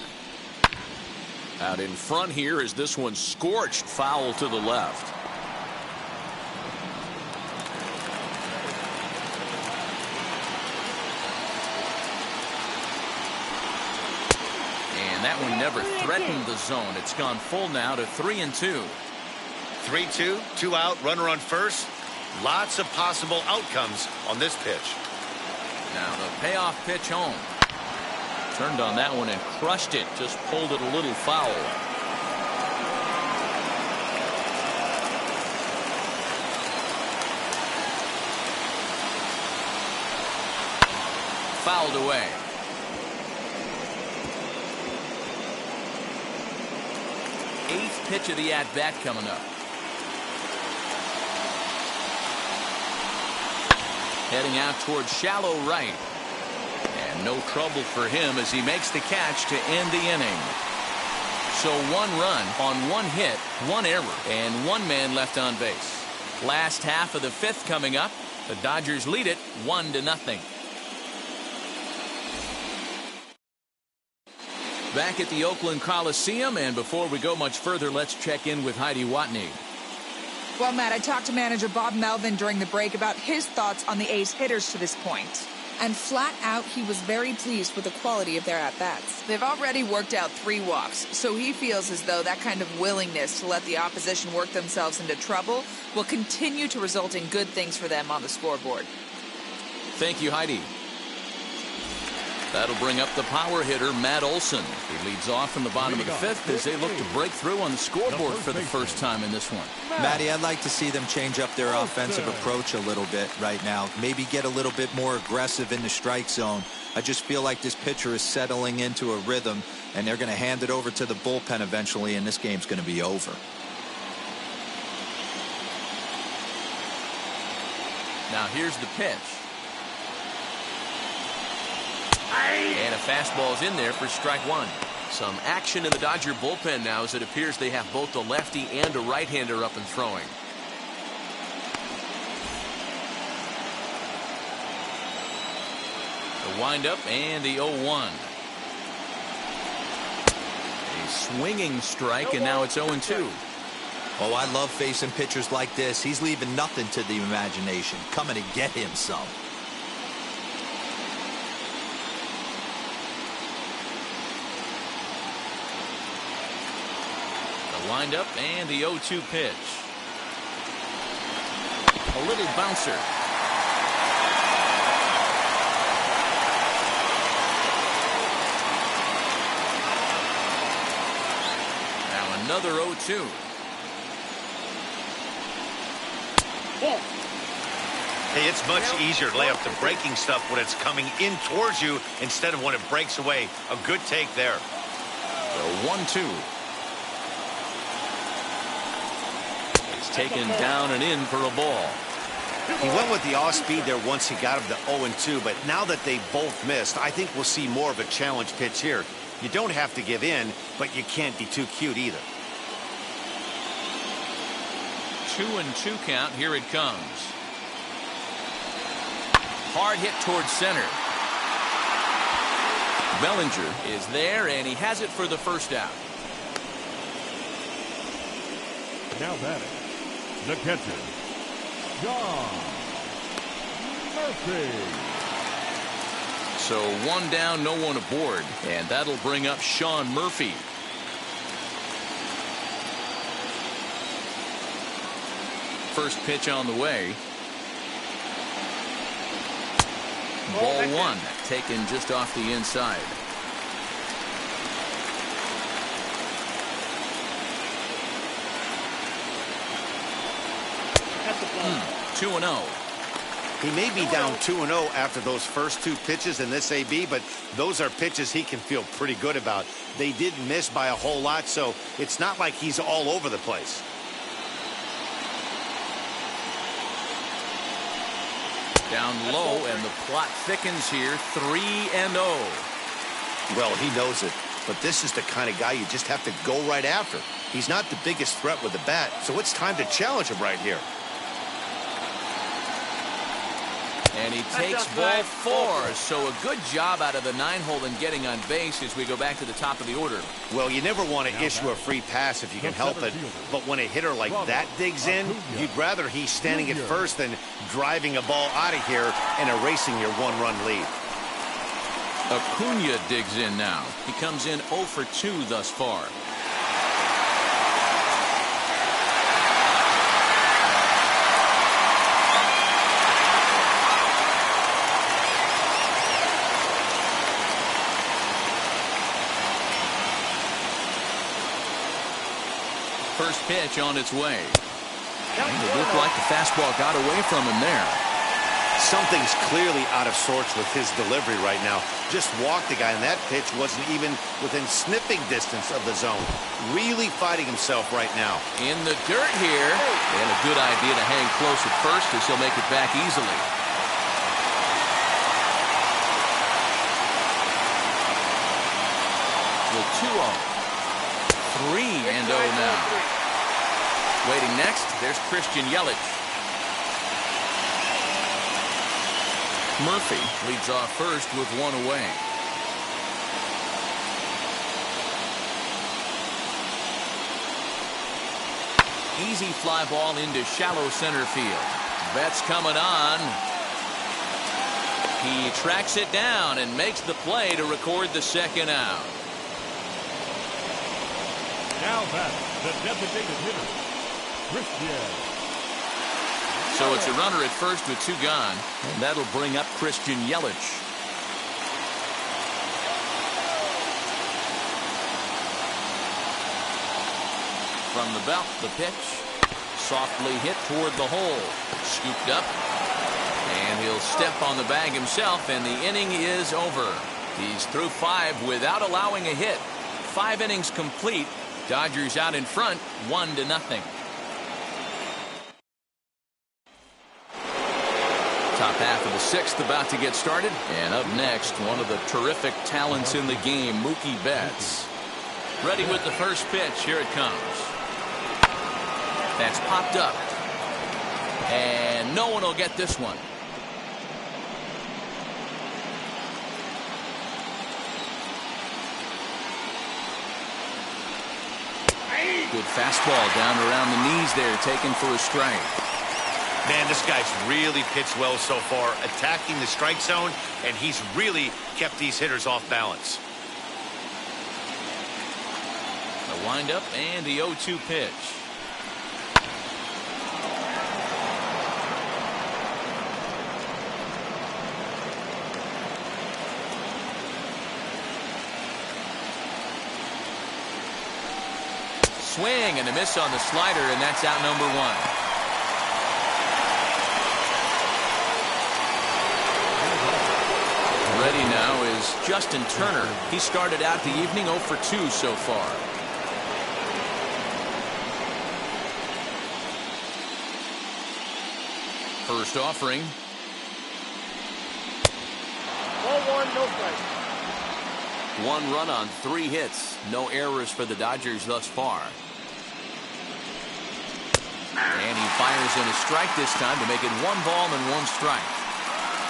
Out in front here is this one scorched foul to the left. And that one never threatened the zone. It's gone full now to 3-2. 3-2, 2 out, runner on first. Lots of possible outcomes on this pitch. Now the payoff pitch home. Turned on that one and crushed it. Just pulled it a little foul. Fouled away. Eighth pitch of the at-bat coming up. Heading out towards shallow right. And no trouble for him as he makes the catch to end the inning. So 1 run on 1 hit, 1 error, and 1 man left on base. Last half of the 5th coming up. The Dodgers lead it 1-0. Back at the Oakland Coliseum, and before we go much further, let's check in with Heidi Watney. Well, Matt, I talked to manager Bob Melvin during the break about his thoughts on the A's hitters to this point. And flat out, he was very pleased with the quality of their at-bats. They've already worked out 3 walks, so he feels as though that kind of willingness to let the opposition work themselves into trouble will continue to result in good things for them on the scoreboard. Thank you, Heidi. That'll bring up the power hitter, Matt Olson. He leads off in the bottom of the 5th as they look to break through on the scoreboard for the first time in this one. Matty, I'd like to see them change up their offensive approach a little bit right now. Maybe get a little bit more aggressive in the strike zone. I just feel like this pitcher is settling into a rhythm, and they're going to hand it over to the bullpen eventually, and this game's going to be over. Now here's the pitch. And a fastball's in there for strike 1. Some action in the Dodger bullpen now as it appears they have both a lefty and a right-hander up and throwing. The windup and the 0-1. A swinging strike, and now it's 0-2. Oh, I love facing pitchers like this. He's leaving nothing to the imagination. Coming to get him some. Wind-up and the 0-2 pitch. A little bouncer. Now another 0-2. Hey, it's much easier to lay up the breaking stuff when it's coming in towards you instead of when it breaks away. A good take there. The 1-2. Taken down and in for a ball. He went with the off-speed there once he got him to 0-2, but now that they both missed, I think we'll see more of a challenge pitch here. You don't have to give in, but you can't be too cute either. 2-2 count. Here it comes. Hard hit towards center. Bellinger is there, and he has it for the first out. Now batting, the catcher, John Murphy. So one down, no one aboard, and that'll bring up Sean Murphy. First pitch on the way. Ball one, taken just off the inside. That's a ball. 2-0. He may be down 2-0 after those first two pitches in this AB, but those are pitches he can feel pretty good about. They didn't miss by a whole lot, so it's not like he's all over the place. Down low, and the plot thickens here. 3-0. Well, he knows it, but this is the kind of guy you just have to go right after. He's not the biggest threat with the bat, so it's time to challenge him right here. And he takes ball four, so a good job out of the 9-hole in getting on base as we go back to the top of the order. Well, you never want to issue a free pass if you can help it, but when a hitter like that digs in, you'd rather he's standing at first than driving a ball out of here and erasing your one-run lead. Acuna digs in now. He comes in 0 for 2 thus far. First pitch on its way. It looked like the fastball got away from him there. Something's clearly out of sorts with his delivery right now. Just walked the guy, and that pitch wasn't even within sniffing distance of the zone. Really fighting himself right now. In the dirt here, and a good idea to hang close at first as he'll make it back easily. The 2-0. 3-0 now. Waiting next, there's Christian Yelich. Murphy leads off first with one away. Easy fly ball into shallow center field. Betts coming on. He tracks it down and makes the play to record the second out. Now back, the designated hitter, Christian. So it's a runner at first with 2 gone, and that'll bring up Christian Yelich. From the belt, the pitch. Softly hit toward the hole. Scooped up. And he'll step on the bag himself, and the inning is over. He's through 5 without allowing a hit. 5 innings complete. Dodgers out in front, 1-0. Top half of the 6th about to get started. And up next, one of the terrific talents in the game, Mookie Betts. Ready with the first pitch. Here it comes. That's popped up. And no one will get this one. Good fastball down around the knees there, taken for a strike. Man, this guy's really pitched well so far, attacking the strike zone, and he's really kept these hitters off balance. The windup and the 0-2 pitch. Swing and a miss on the slider, and that's out number 1. Ready now is Justin Turner. He started out the evening 0 for 2 so far. First offering. Ball 1, no strike. 1 run on 3 hits. No errors for the Dodgers thus far. And he fires in a strike this time to make it 1 ball and 1 strike.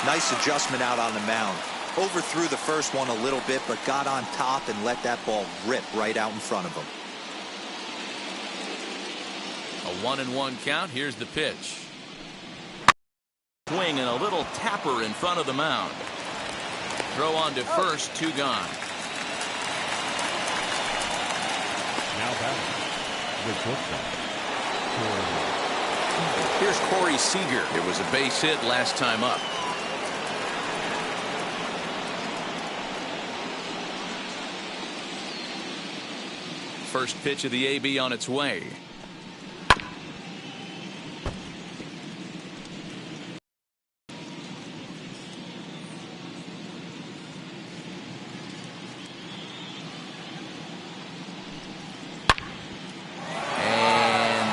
Nice adjustment out on the mound. Overthrew the first one a little bit, but got on top and let that ball rip right out in front of him. A 1-1 count. Here's the pitch. Swing and a little tapper in front of the mound. Throw on to first, 2 gone. Now batting, the shortstop, Here's Corey Seeger. It was a base hit last time up. First pitch of the AB on its way.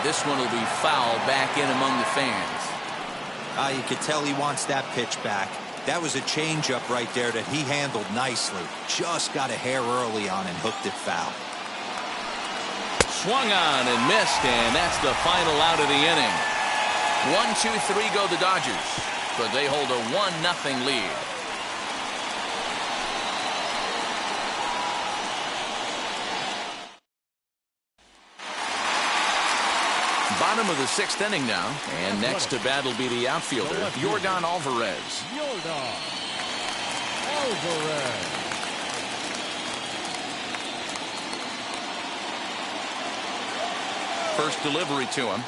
This one will be foul back in among the fans. You could tell he wants that pitch back. That was a changeup right there that he handled nicely. Just got a hair early on and hooked it foul. Swung on and missed, and that's the final out of the inning. 1-2-3 go the Dodgers, but they hold a 1-0 lead. Bottom of the 6th inning now, and next to bat will be the outfielder, Yordan Alvarez. Yordan Alvarez. First delivery to him.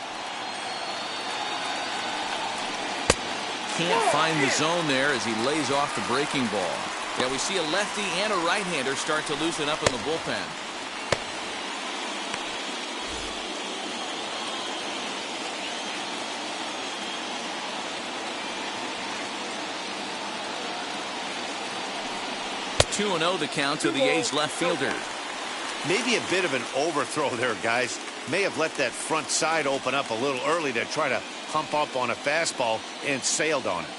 Can't find the zone there as he lays off the breaking ball. Yeah, we see a lefty and a right-hander start to loosen up in the bullpen. Two 2-0 the count to the A's left fielder. Maybe a bit of an overthrow there, guys. May have let that front side open up a little early to try to hump up on a fastball and sailed on it.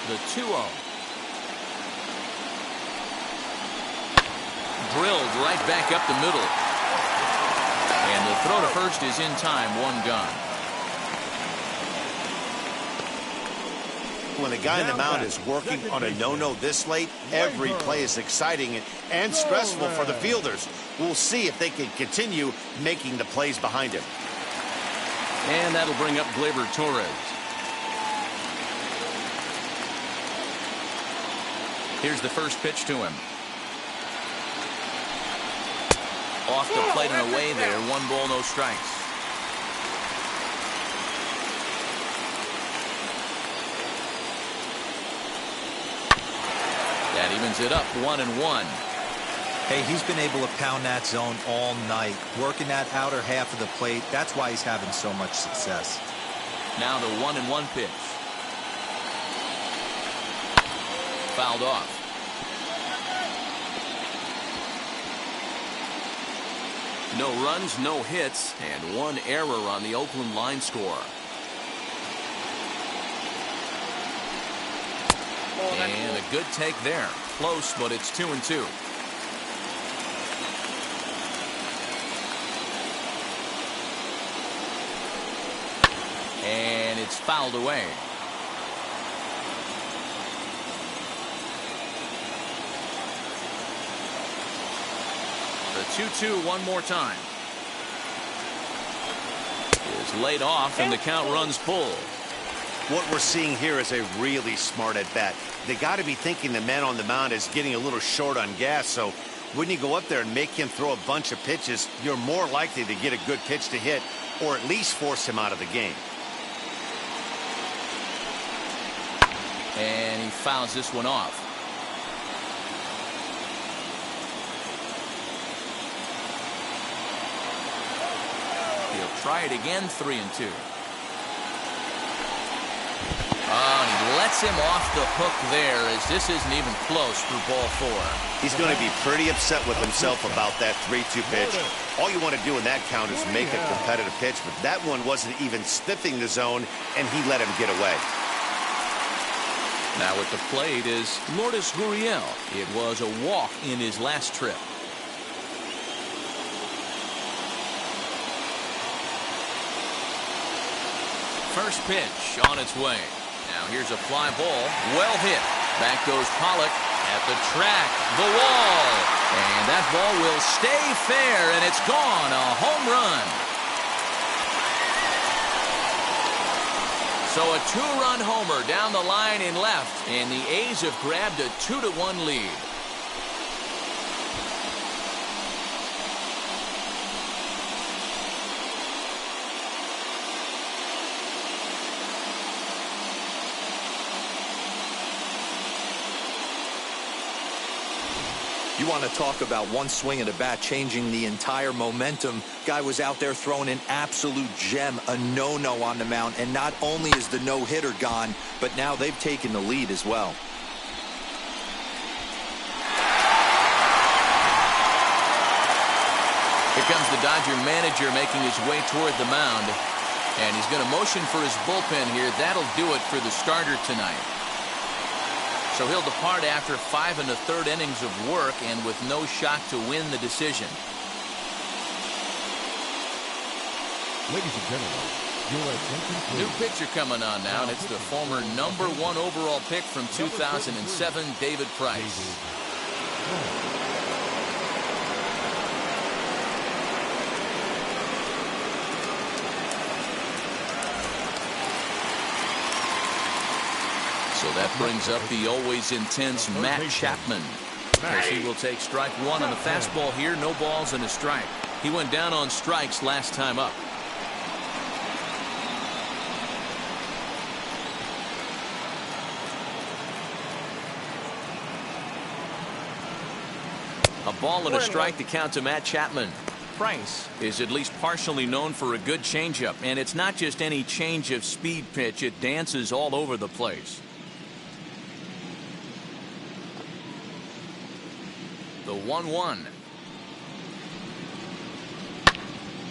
The 2-0. Drilled right back up the middle. And the throw to first is in time, 1 gone. When the guy in the mound is working on a no-no this late, every play is exciting and stressful for the fielders. We'll see if they can continue making the plays behind him. And that'll bring up Gliber Torres. Here's the first pitch to him. Off the plate and away there. 1 ball, no strikes. That evens it up, 1-1. Hey, he's been able to pound that zone all night, working that outer half of the plate. That's why he's having so much success. Now the 1-1 pitch. Fouled off. No runs, no hits, and 1 error on the Oakland line score. And a good take there. Close, but it's 2-2. And it's fouled away. The 2-2 one more time. Is laid off, and the count runs full. What we're seeing here is a really smart at-bat. They got to be thinking the man on the mound is getting a little short on gas, so when you go up there and make him throw a bunch of pitches, you're more likely to get a good pitch to hit or at least force him out of the game. And he fouls this one off. He'll try it again, 3-2. Oh, and he lets him off the hook there as this isn't even close for ball 4. He's going to be pretty upset with himself about that 3-2 pitch. All you want to do in that count is make a competitive pitch, but that one wasn't even sniffing the zone, and he let him get away. Now at the plate is Lourdes Gurriel. It was a walk in his last trip. First pitch on its way. Now here's a fly ball. Well hit. Back goes Pollock at the track. The wall. And that ball will stay fair, and it's gone. A home run. So a two-run homer down the line in left, and the A's have grabbed a 2-1 lead. You want to talk about one swing of the bat changing the entire momentum. Guy was out there throwing an absolute gem, a no-no on the mound, and not only is the no-hitter gone, but now they've taken the lead as well. Here comes the Dodger manager making his way toward the mound, and he's going to motion for his bullpen here. That'll do it for the starter tonight. So he'll depart after 5 1/3 innings of work and with no shot to win the decision. Ladies and gentlemen, your attention please. New pitcher coming on now, and it's the former #1 overall pick from 2007, David Price. So that brings up the always intense Matt Chapman, as he will take strike one on the fastball here. No balls and a strike. He went down on strikes last time up. A ball and a strike to count to Matt Chapman. Price is at least partially known for a good changeup, and it's not just any change of speed pitch. It dances all over the place. The 1-1.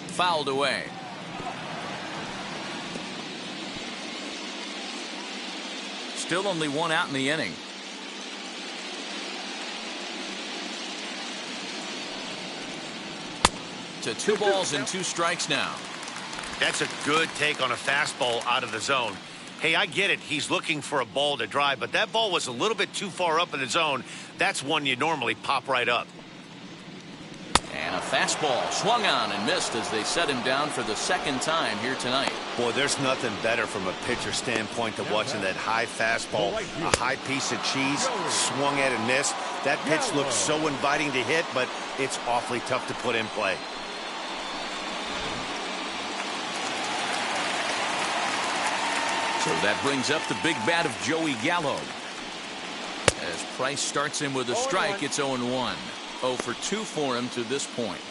Fouled away. Still only one out in the inning. To 2 balls and 2 strikes now. That's a good take on a fastball out of the zone. Hey, I get it. He's looking for a ball to drive, but that ball was a little bit too far up in the zone. That's one you normally pop right up. And a fastball swung on and missed as they set him down for the second time here tonight. Boy, there's nothing better from a pitcher standpoint than watching that high fastball, a high piece of cheese, swung at and missed. That pitch looks so inviting to hit, but it's awfully tough to put in play. So that brings up the big bat of Joey Gallo. As Price starts him with a strike, it's 0-1. 0 for 2 for him to this point.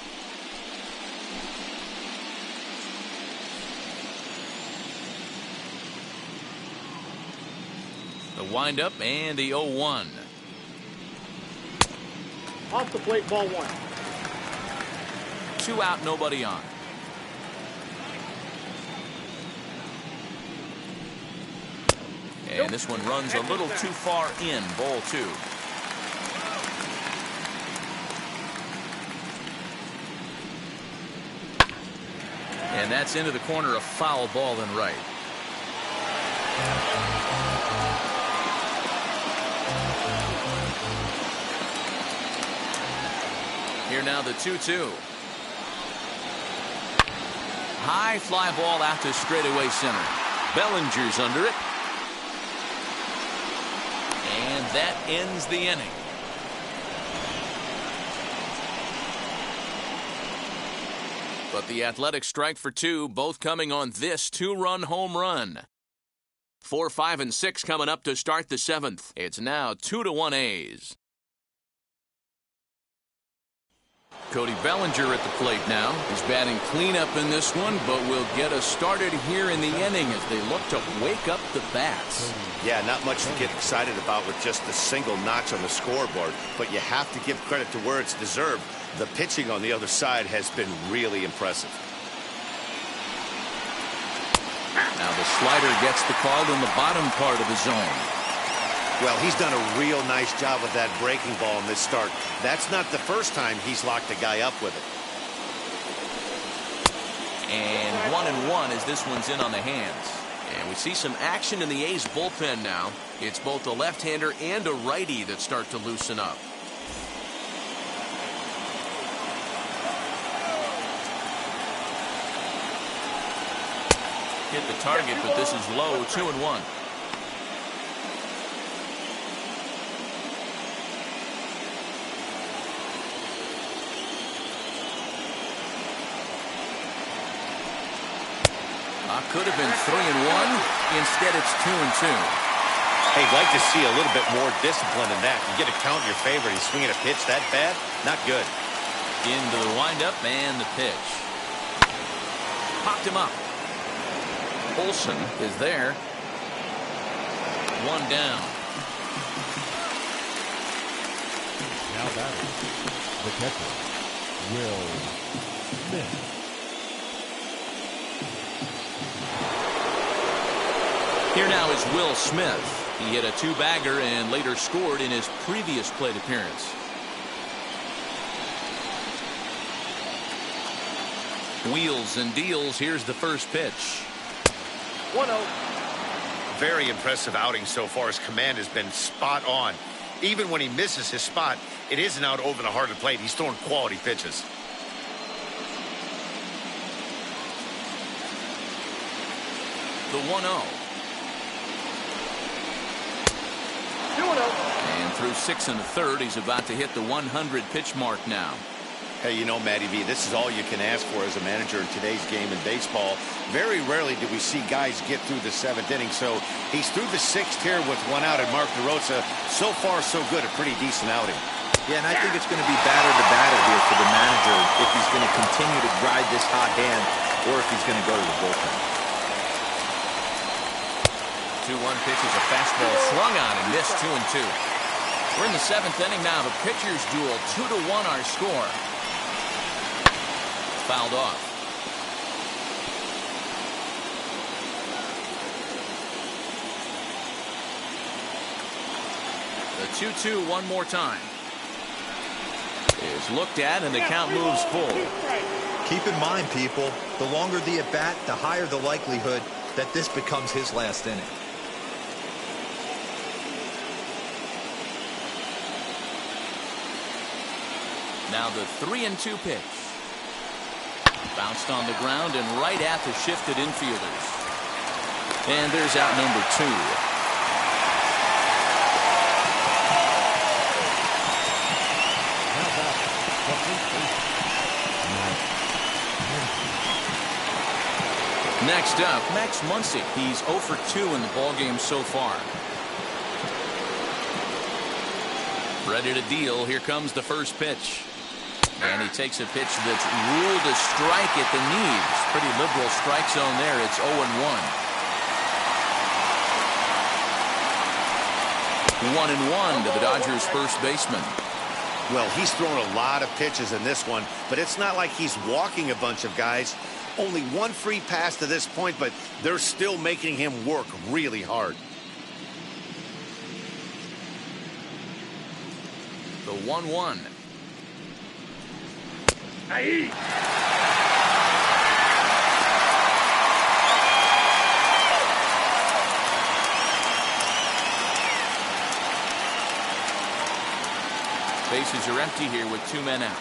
The windup and the 0-1. Off the plate, ball 1. 2 out, nobody on. And this one runs a little too far in, ball 2. And that's into the corner, a foul ball and right. Here now the 2-2. High fly ball out to straightaway center. Bellinger's under it. And that ends the inning. But the Athletics strike for 2, both coming on this 2-run home run. 4, 5, and 6 coming up to start the 7th. It's now 2-1 A's. Cody Bellinger at the plate now. He's batting cleanup in this one, but will get us started here in the inning as they look to wake up the bats. Yeah, not much to get excited about with just a single notch on the scoreboard, but you have to give credit to where it's deserved. The pitching on the other side has been really impressive. Now the slider gets the call in the bottom part of the zone. Well, he's done a real nice job with that breaking ball in this start. That's not the first time he's locked a guy up with it. And 1-1 as this one's in on the hands. And we see some action in the A's bullpen now. It's both a left-hander and a righty that start to loosen up. Hit the target, but this is low. 2-1. Could have been 3-1. Instead, it's 2-2. Hey, I'd like to see a little bit more discipline in that. You get a count in your favor. He's swinging a pitch that bad? Not good. Into the windup and the pitch. Popped him up. Olson is there. One down. Now batting, the catcher, Will Smith. Here now is Will Smith. He hit a two-bagger and later scored in his previous plate appearance. Wheels and deals. Here's the first pitch. 1-0. Very impressive outing so far. His command has been spot on. Even when he misses his spot, it isn't out over the heart of the plate. He's throwing quality pitches. The 1-0. 2-0. And through 6 1/3, he's about to hit the 100 pitch mark now. Hey, you know, Matty V, this is all you can ask for as a manager in today's game in baseball. Very rarely do we see guys get through the 7th inning. So he's through the 6th here with 1 out, and Mark DeRosa, so far so good, a pretty decent outing. Yeah, and I think it's going to be batter to batter here for the manager if he's going to continue to ride this hot hand or if he's going to go to the bullpen. 2-1 pitch is a fastball swung on and missed. 2-2. We're in the 7th inning now. The pitchers duel. 2-1 our score. Fouled off. The 2-2 one more time. Is looked at and the count moves full. Keep in mind, people, the longer the at-bat, the higher the likelihood that this becomes his last inning. Now the 3-2 pitch. Bounced on the ground and right at the shifted infielders. And there's out number 2. Next up, Max Muncie. He's 0 for 2 in the ballgame so far. Ready to deal. Here comes the first pitch. And he takes a pitch that's ruled a strike at the knees. Pretty liberal strike zone there. It's 0-1. 1-1 to the Dodgers first baseman. Well, he's thrown a lot of pitches in this one, but it's not like he's walking a bunch of guys. Only 1 free pass to this point, but they're still making him work really hard. The 1-1. Aye. Bases are empty here with 2 men out.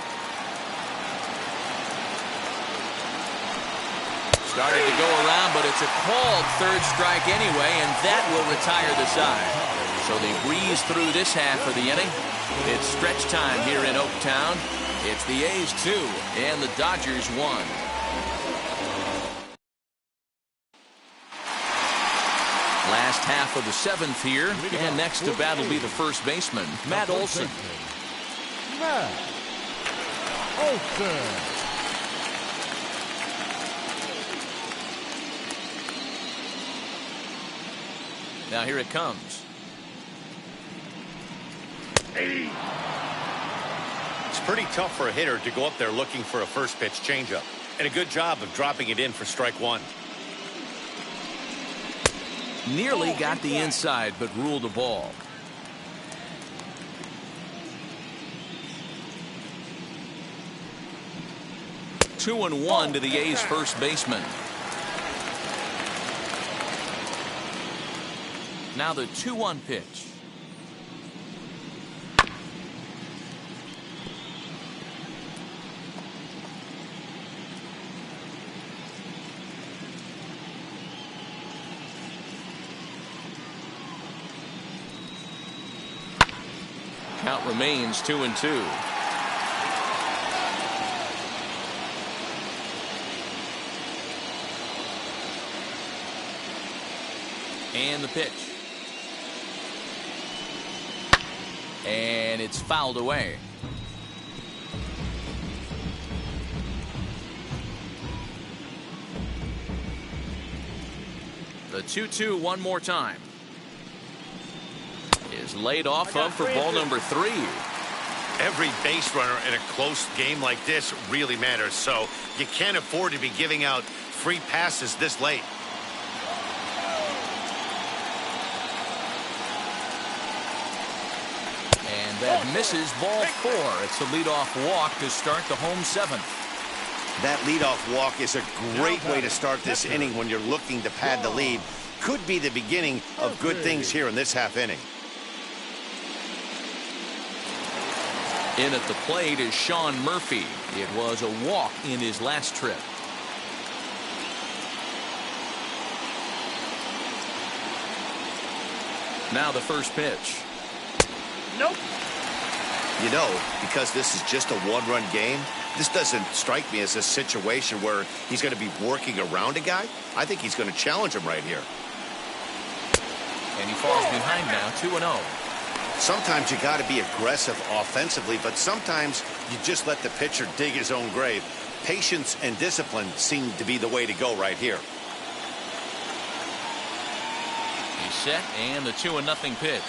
Started to go around, but it's a called third strike anyway, and that will retire the side. So they breeze through this half of the inning. It's stretch time here in Oaktown. It's the A's 2 and the Dodgers 1. Last half of the 7th here, and next to bat will be the first baseman, Matt Olson. Matt Olson. Now here it comes. It's pretty tough for a hitter to go up there looking for a first pitch changeup. And a good job of dropping it in for strike 1. Nearly got the inside, but ruled a ball. 2-1 to the A's first baseman. Now the 2-1 pitch. Count remains 2-2. And the pitch. And it's fouled away. The 2-2 one more time. Is laid off of for ball number 3. Every base runner in a close game like this really matters, so you can't afford to be giving out free passes this late. And that misses ball 4. It's a leadoff walk to start the home 7th. That leadoff walk is a great way to start this inning when you're looking to pad the lead. Could be the beginning of good things here in this half inning. In at the plate is Sean Murphy. It was a walk in his last trip. Now the first pitch. Nope. You know, because this is just a one-run game, this doesn't strike me as a situation where he's going to be working around a guy. I think he's going to challenge him right here. And he falls behind now, 2-0. Sometimes you got to be aggressive offensively, but sometimes you just let the pitcher dig his own grave. Patience and discipline seem to be the way to go right here. He's set, and the 2-0 pitch.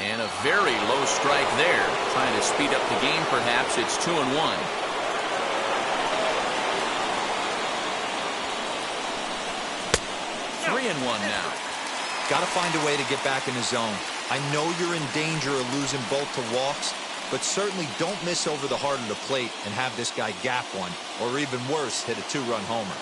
And a very low strike there. Trying to speed up the game, perhaps. It's 2-1. Three and one now. Got to find a way to get back in the zone. I know you're in danger of losing both to walks, but certainly don't miss over the heart of the plate and have this guy gap one, or even worse, hit a 2-run homer.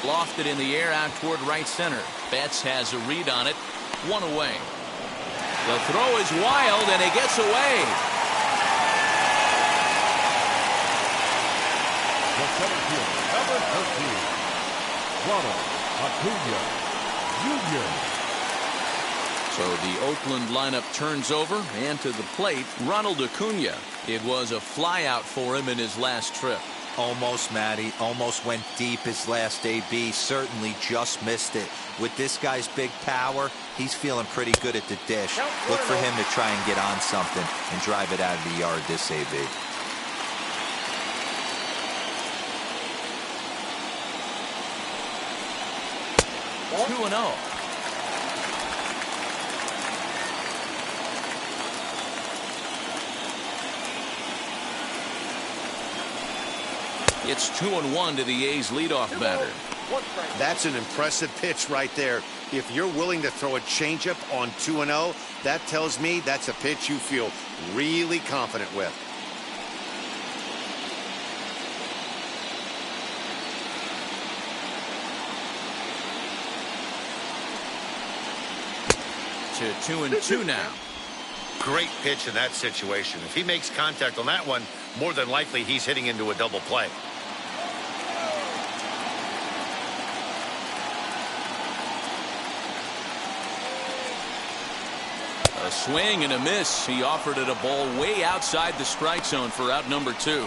Lofted in the air out toward right center. Betts has a read on it. 1 away. The throw is wild, and it gets away. The center fielder, number 13, Ronald Acuna, Jr. So the Oakland lineup turns over, and to the plate, Ronald Acuna. It was a flyout for him in his last trip. Almost, Matty. Almost went deep his last AB. Certainly just missed it. With this guy's big power, he's feeling pretty good at the dish. Look for him to try and get on something and drive it out of the yard this AB. Two and 0. It's 2-1 to the A's leadoff batter. That's an impressive pitch right there. If you're willing to throw a changeup on 2-0, that tells me that's a pitch you feel really confident with. To 2-2 now. Great pitch in that situation. If he makes contact on that one, more than likely he's hitting into a double play. A swing and a miss. He offered it a ball way outside the strike zone for out number 2.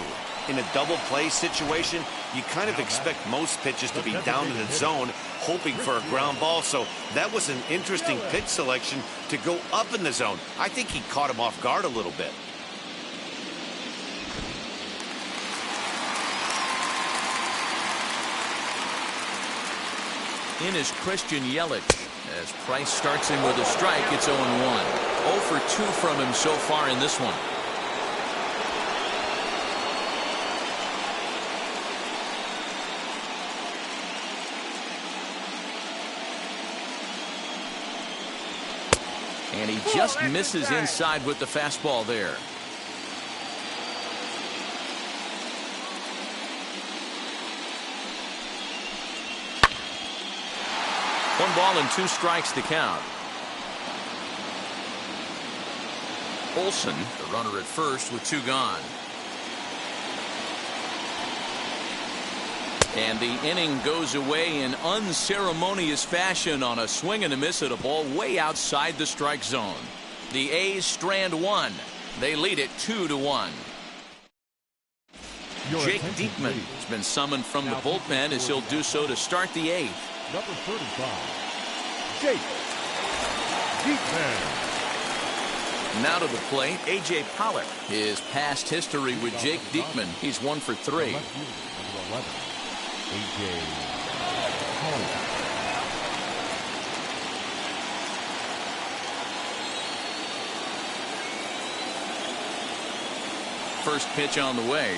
In a double play situation, you kind of expect most pitches to be down in the zone, hoping for a ground ball. So that was an interesting pitch selection to go up in the zone. I think he caught him off guard a little bit. In is Christian Yelich. As Price starts in with a strike, it's 0-1. 0 for 2 from him so far in this one. And he just misses inside with the fastball there. 1 ball and 2 strikes to count. Olson, the runner at first with 2 gone. And the inning goes away in unceremonious fashion on a swing and a miss at a ball way outside the strike zone. The A's strand 1. They lead it 2-1. Jake Diekman has been summoned from the bullpen as he'll do so to start the 8th. Number 35, Jake Diekman. Now to the plate, A.J. Pollock. His past history with Jake Diekman, he's 1 for 3. Number 11, A.J. Pollock. First pitch on the way.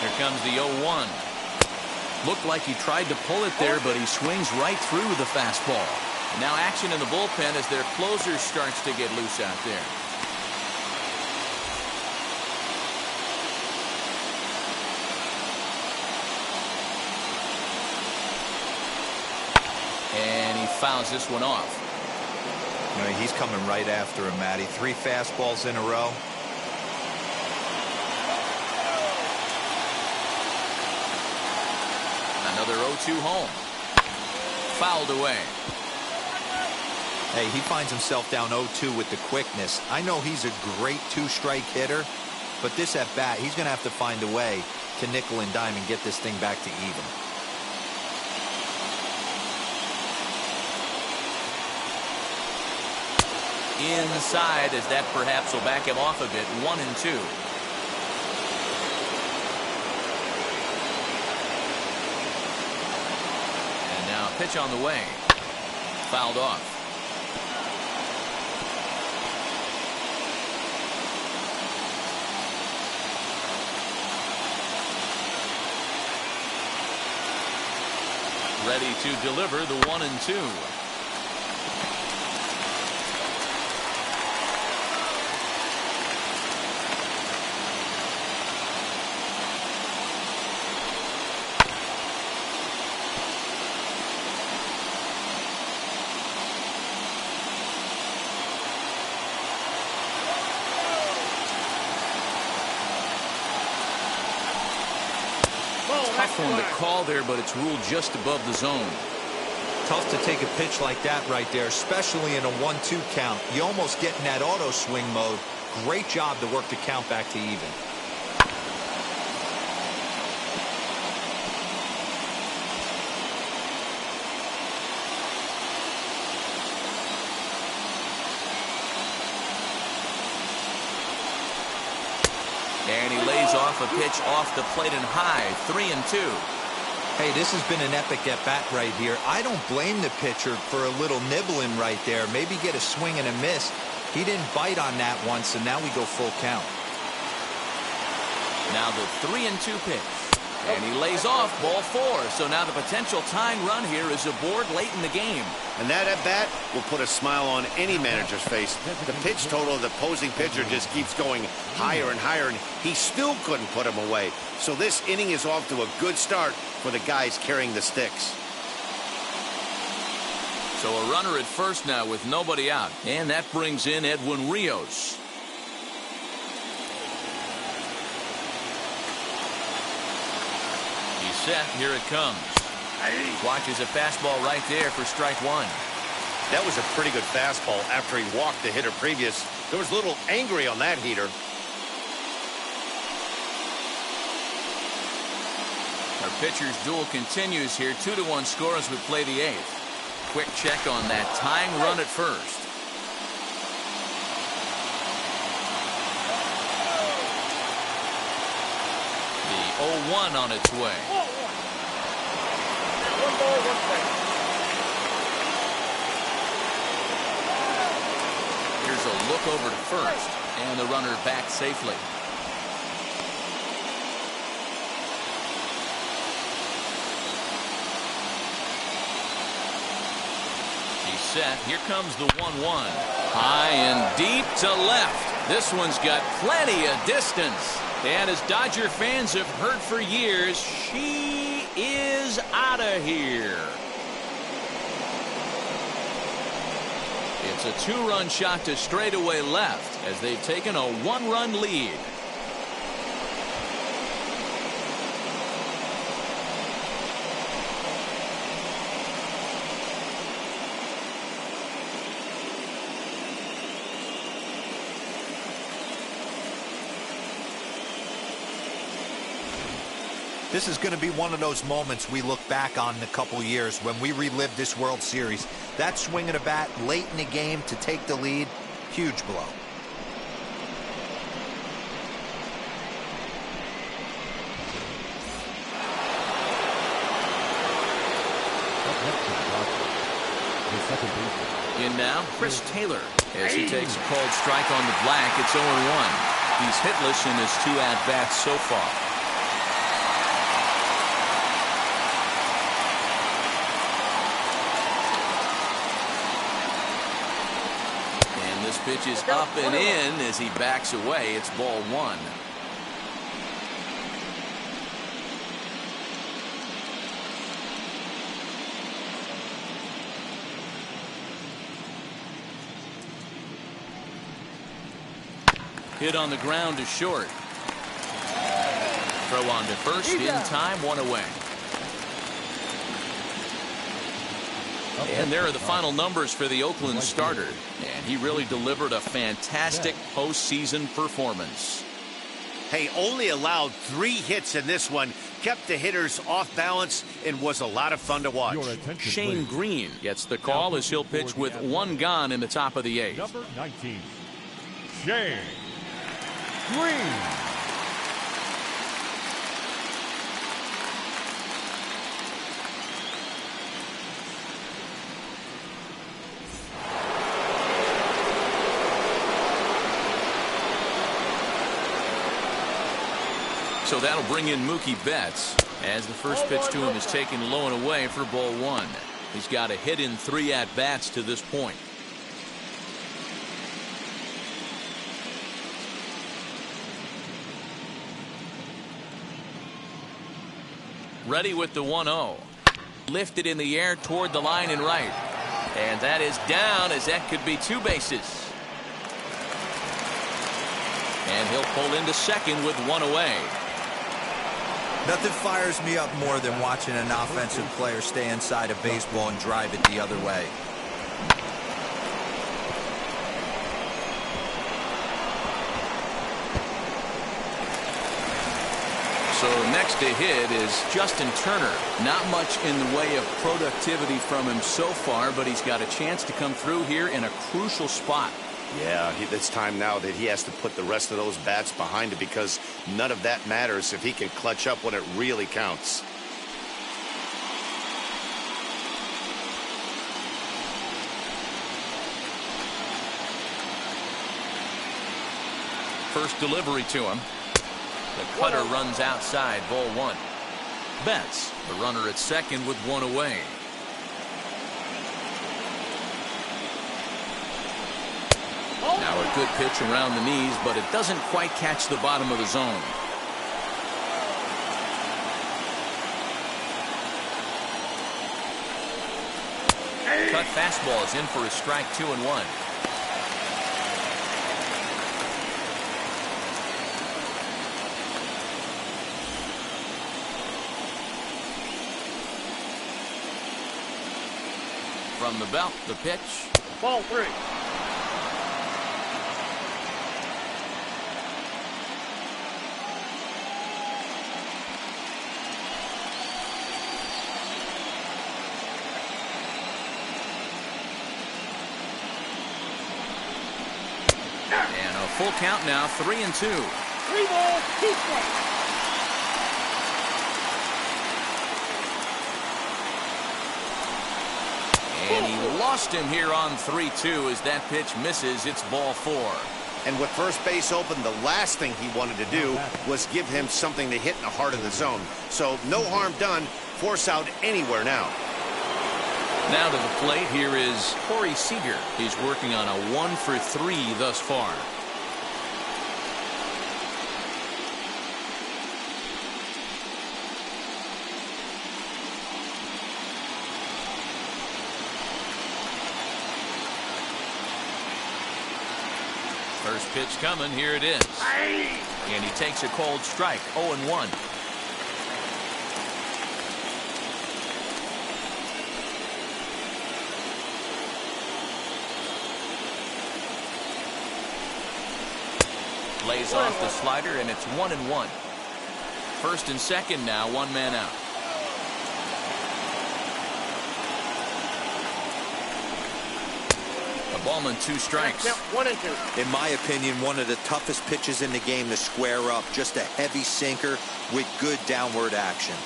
Here comes the 0-1. Looked like he tried to pull it there, but he swings right through the fastball. And now action in the bullpen as their closer starts to get loose out there. And he fouls this one off. He's coming right after him, Matty. 3 fastballs in a row. Another 0-2 home. Fouled away. Hey, he finds himself down 0-2 with the quickness. I know he's a great 2-strike hitter, but this at bat, he's going to have to find a way to nickel and dime and get this thing back to even. Inside, as that perhaps will back him off a bit. 1-2. And now pitch on the way. Fouled off. Ready to deliver the 1-2. Tough one to call there, but it's ruled just above the zone. Tough to take a pitch like that right there, especially in a 1-2 count. You almost get in that auto swing mode. Great job to work the count back to even. And he lays off a pitch off the plate and high. 3-2. Hey, this has been an epic at-bat right here. I don't blame the pitcher for a little nibbling right there. Maybe get a swing and a miss. He didn't bite on that one, so now we go full count. Now the 3-2 pitch. And he lays off ball 4. So now the potential tying run here is aboard late in the game. And that at-bat will put a smile on any manager's face. The pitch total of the opposing pitcher just keeps going higher and higher, and he still couldn't put him away. So this inning is off to a good start for the guys carrying the sticks. So a runner at first now with nobody out. And that brings in Edwin Rios. He's set. Here it comes. Watches a fastball right there for strike 1. That was a pretty good fastball after he walked the hitter previous. There was a little angry on that heater. Our pitcher's duel continues here. 2-1 score as we play the 8th. Quick check on that tying run at first. The 0-1 on its way. Here's a look look over to first, and the runner back safely. He's set. Here comes the 1-1. High and deep to left. This one's got plenty of distance. And as Dodger fans have heard for years, she is out of here. It's a 2-run shot to straightaway left as they've taken a 1-run lead. This is going to be one of those moments we look back on in a couple years when we relive this World Series. That swing of the bat late in the game to take the lead, huge blow. In now, Chris Taylor as he takes a called strike on the black. It's 0-1. He's hitless in his 2 at-bats so far. This pitch is up and in as he backs away. It's ball 1. Hit on the ground to short. Throw on to first in time, 1 away. And there are the final numbers for the Oakland starter. And he really delivered a fantastic postseason performance. Hey, only allowed 3 hits in this one, kept the hitters off balance, and was a lot of fun to watch. Shane Green gets the call as he'll pitch with 1 gone in the top of the 8th. Number 19, Shane Green. So that'll bring in Mookie Betts as the first pitch to him is taken low and away for ball 1. He's got a hit in 3 at-bats to this point. Ready with the 1-0. Lifted in the air toward the line and right. And that is down as that could be 2 bases. And he'll pull into second with 1 away. Nothing fires me up more than watching an offensive player stay inside a baseball and drive it the other way. So next to hit is Justin Turner. Not much in the way of productivity from him so far, but he's got a chance to come through here in a crucial spot. Yeah, it's time now that he has to put the rest of those bats behind it because none of that matters if he can clutch up when it really counts. First delivery to him. The cutter runs outside, ball 1. Betts, the runner at second with 1 away. Now a good pitch around the knees, but it doesn't quite catch the bottom of the zone. Cut fastball is in for a strike, 2-1. From the belt, the pitch. Ball 3. And a full count now, 3-2. 3 balls, 2 strikes. And he lost him here on 3-2 as that pitch misses. It's ball 4. And with first base open, the last thing he wanted to do was give him something to hit in the heart of the zone. So no harm done. Force out anywhere now. Now to the plate, here is Seeger. He's working on a 1-for-3 thus far. First pitch coming, here it is. And he takes a cold strike, 0-1. Lays off the slider, and it's 1-1. First and second now, one man out. A ball and 2 strikes. 1-2. In my opinion, one of the toughest pitches in the game to square up. Just a heavy sinker with good downward action.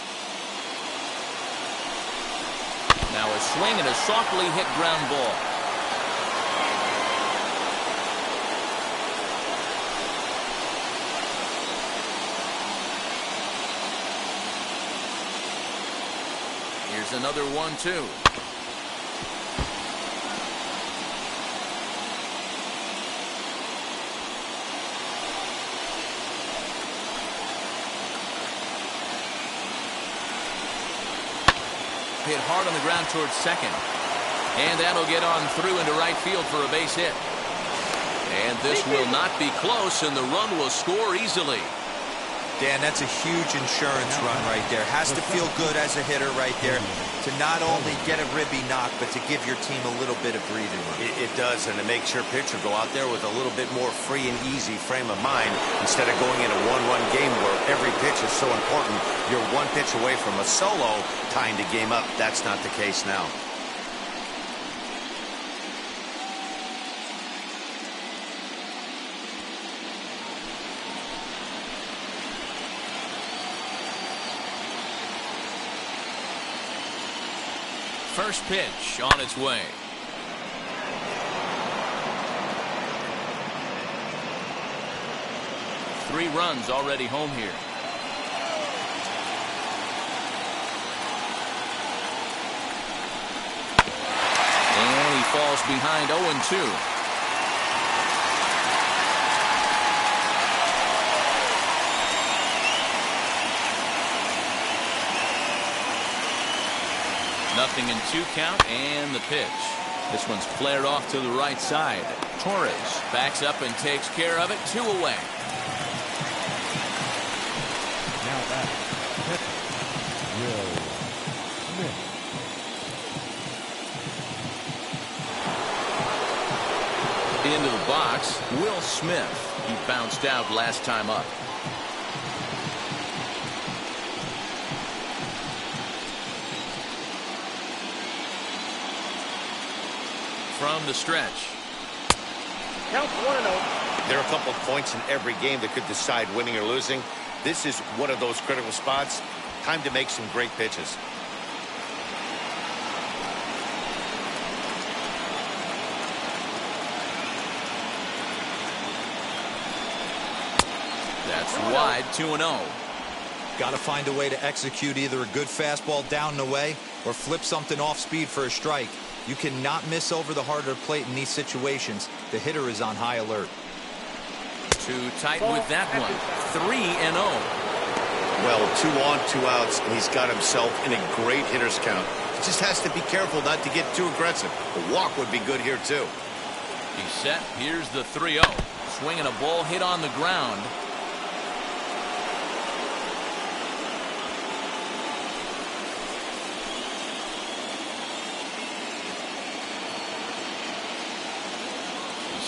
Now a swing and a softly hit ground ball. Here's another 1-2. Hit hard on the ground towards second. And that'll get on through into right field for a base hit. And this will not be close, and the run will score easily. Dan, that's a huge insurance run right there. Has to feel good as a hitter right there to not only get a ribby knock, but to give your team a little bit of breathing room. It does, and it makes your pitcher go out there with a little bit more free and easy frame of mind instead of going in a one-run game where every pitch is so important. You're one pitch away from a solo, tying the game up. That's not the case now. First pitch on its way. Three runs already home here. And he falls behind 0-2. Nothing in 2 count, and the pitch. This one's flared off to the right side. Torres backs up and takes care of it. 2 away. Now back. Will Smith. Into the box, Will Smith. He bounced out last time up. From the stretch. Count 1-0. There are a couple of points in every game that could decide winning or losing. This is one of those critical spots. Time to make some great pitches. That's wide, 2-0. Got to find a way to execute either a good fastball down and away or flip something off speed for a strike. You cannot miss over the heart of the plate in these situations. The hitter is on high alert. Too tight with that one. 3-0. Well, 2 on, 2 outs, and he's got himself in a great hitter's count. He just has to be careful not to get too aggressive. A walk would be good here, too. He's set. Here's the 3-0. Swinging a ball hit on the ground.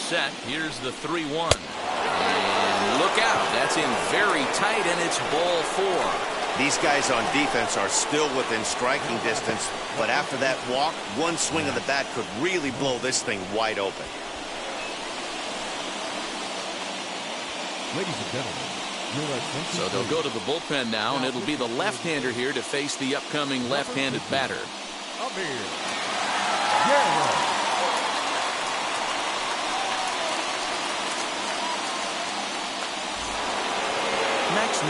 Set. Here's the 3-1. And look out. That's in very tight, and it's ball 4. These guys on defense are still within striking distance, but after that walk, one swing of the bat could really blow this thing wide open. Ladies and gentlemen, so they'll go to the bullpen now, and it'll be the left-hander here to face the upcoming left-handed batter. Up here,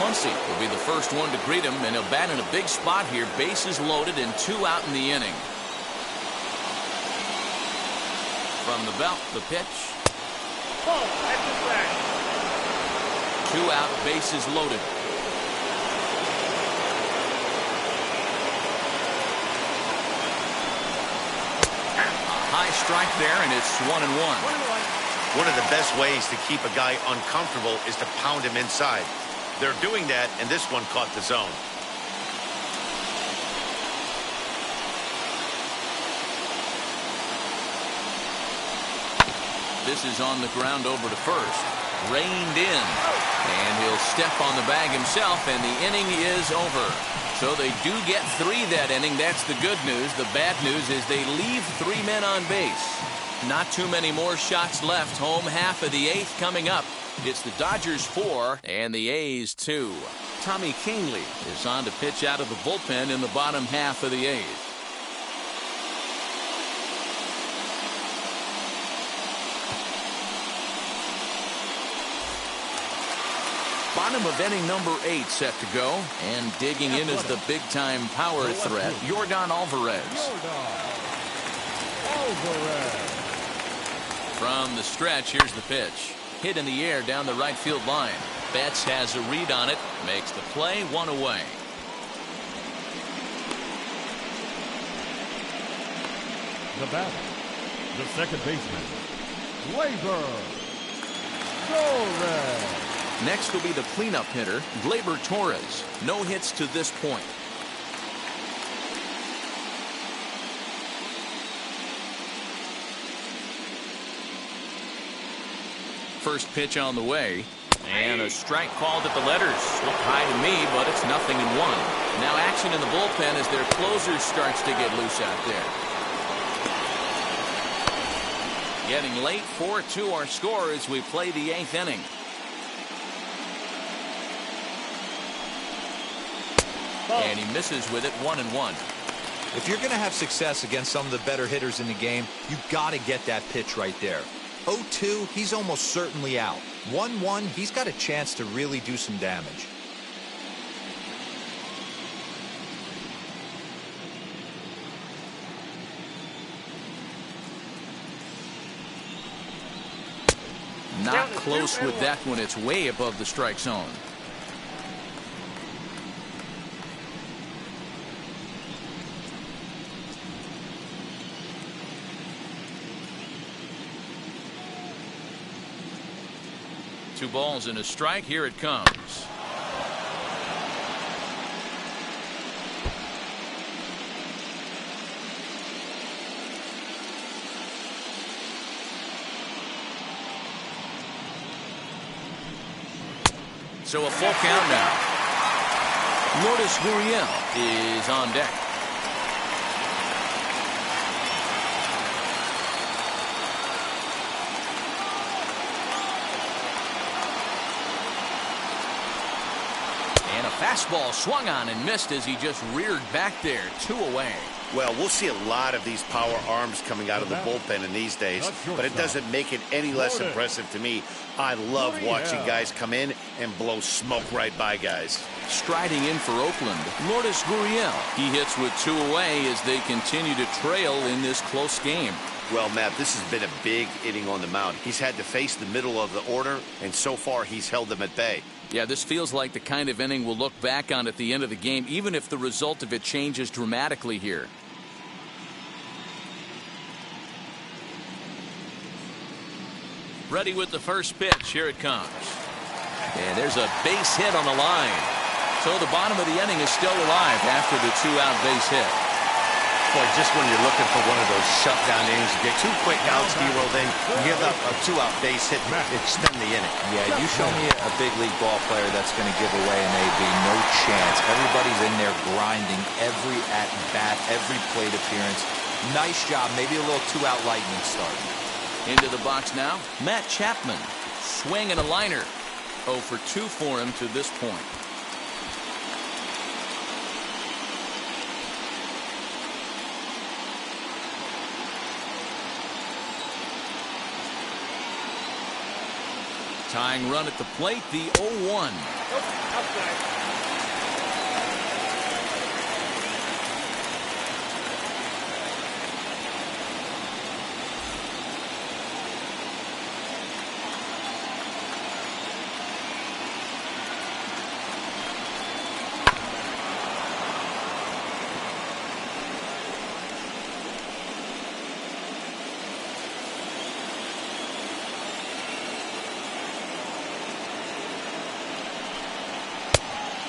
Muncie will be the first one to greet him, and he'll bat in a big spot here. Bases loaded and 2 out in the inning. From the belt, the pitch. Oh, that's a flag. 2 out, bases loaded. A high strike there, and it's 1-1. One of the best ways to keep a guy uncomfortable is to pound him inside. They're doing that, and this one caught the zone. This is on the ground over to first. Reined in. And he'll step on the bag himself, and the inning is over. So they do get 3 that inning. That's the good news. The bad news is they leave 3 men on base. Not too many more shots left. Home half of the 8th coming up. It's the Dodgers 4 and the A's 2. Tommy Kahnle is on to pitch out of the bullpen in the bottom half of the 8th. Bottom of inning number 8 set to go, and digging in is the big-time power threat, Yordan Alvarez. From the stretch, here's the pitch. Hit in the air down the right field line. Betts has a read on it, makes the play, 1 away. The batter, the second baseman, Gliber Torres. Next will be the cleanup hitter, Glaber Torres. No hits to this point. First pitch on the way, and a strike called at the letters. Looked high to me, but it's 0-1. Now action in the bullpen as their closer starts to get loose out there. Getting late, 4-2 our score as we play the 8th inning. And he misses with it, 1-1. If you're going to have success against some of the better hitters in the game, you got to get that pitch right there. 0-2, he's almost certainly out. 1-1, he's got a chance to really do some damage. Not close with that one. It's way above the strike zone. Two balls and a strike. Here it comes. So a full count now. Lourdes Gurriel is on deck. Fastball swung on and missed as he just reared back there. 2 away. Well, we'll see a lot of these power arms coming out of the bullpen in these days, but it doesn't make it any less impressive to me. I love watching guys come in and blow smoke right by guys. Striding in for Oakland, Lourdes Gurriel. He hits with 2 away as they continue to trail in this close game. Well, Matt, this has been a big inning on the mound. He's had to face the middle of the order, and so far he's held them at bay. Yeah, this feels like the kind of inning we'll look back on at the end of the game, even if the result of it changes dramatically here. Ready with the first pitch. Here it comes. And there's a base hit on the line. So the bottom of the inning is still alive after the 2-out base hit. Boy, just when you're looking for one of those shutdown innings, you get 2 quick outs, D-Roll, then you give up a 2-out base hit, extend the inning. Yeah, you show me a big league ball player that's going to give away an AB. No chance. Everybody's in there grinding every at-bat, every plate appearance. Nice job. Maybe a little 2-out lightning start. Into the box now, Matt Chapman. Swing and a liner. 0 for 2 for him to this point. Tying run at the plate, the 0-1. Outside.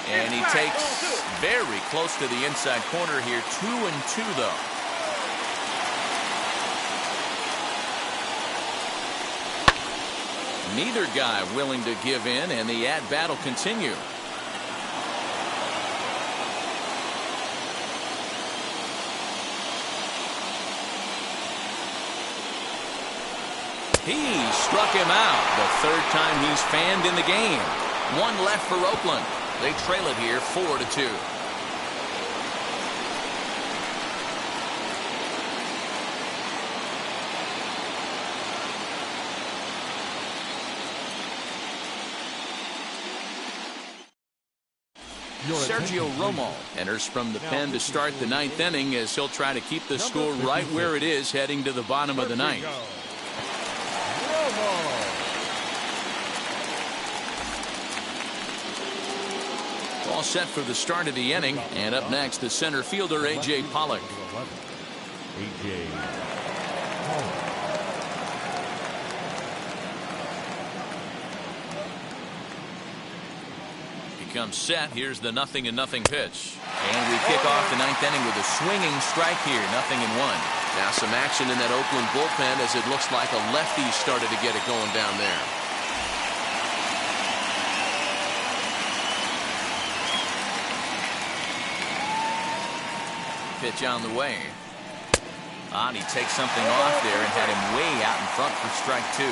And he takes very close to the inside corner here. 2-2 though. Neither guy willing to give in, and the at-bat will continue. He struck him out. The third time he's fanned in the game. One left for Oakland. They trail it here 4-2. Sergio Romo enters from the pen to start the ninth inning as he'll try to keep the score right where it is heading to the bottom of the ninth. All set for the start of the inning, and up next the center fielder A.J. Pollock. A.J. He comes set. Here's the 0-0 pitch, and we kick off the ninth inning with a swinging strike here. 0-1. Now some action in that Oakland bullpen as it looks like a lefty started to get it going down there. Pitch on the way. And he takes something off there and had him way out in front for strike 2.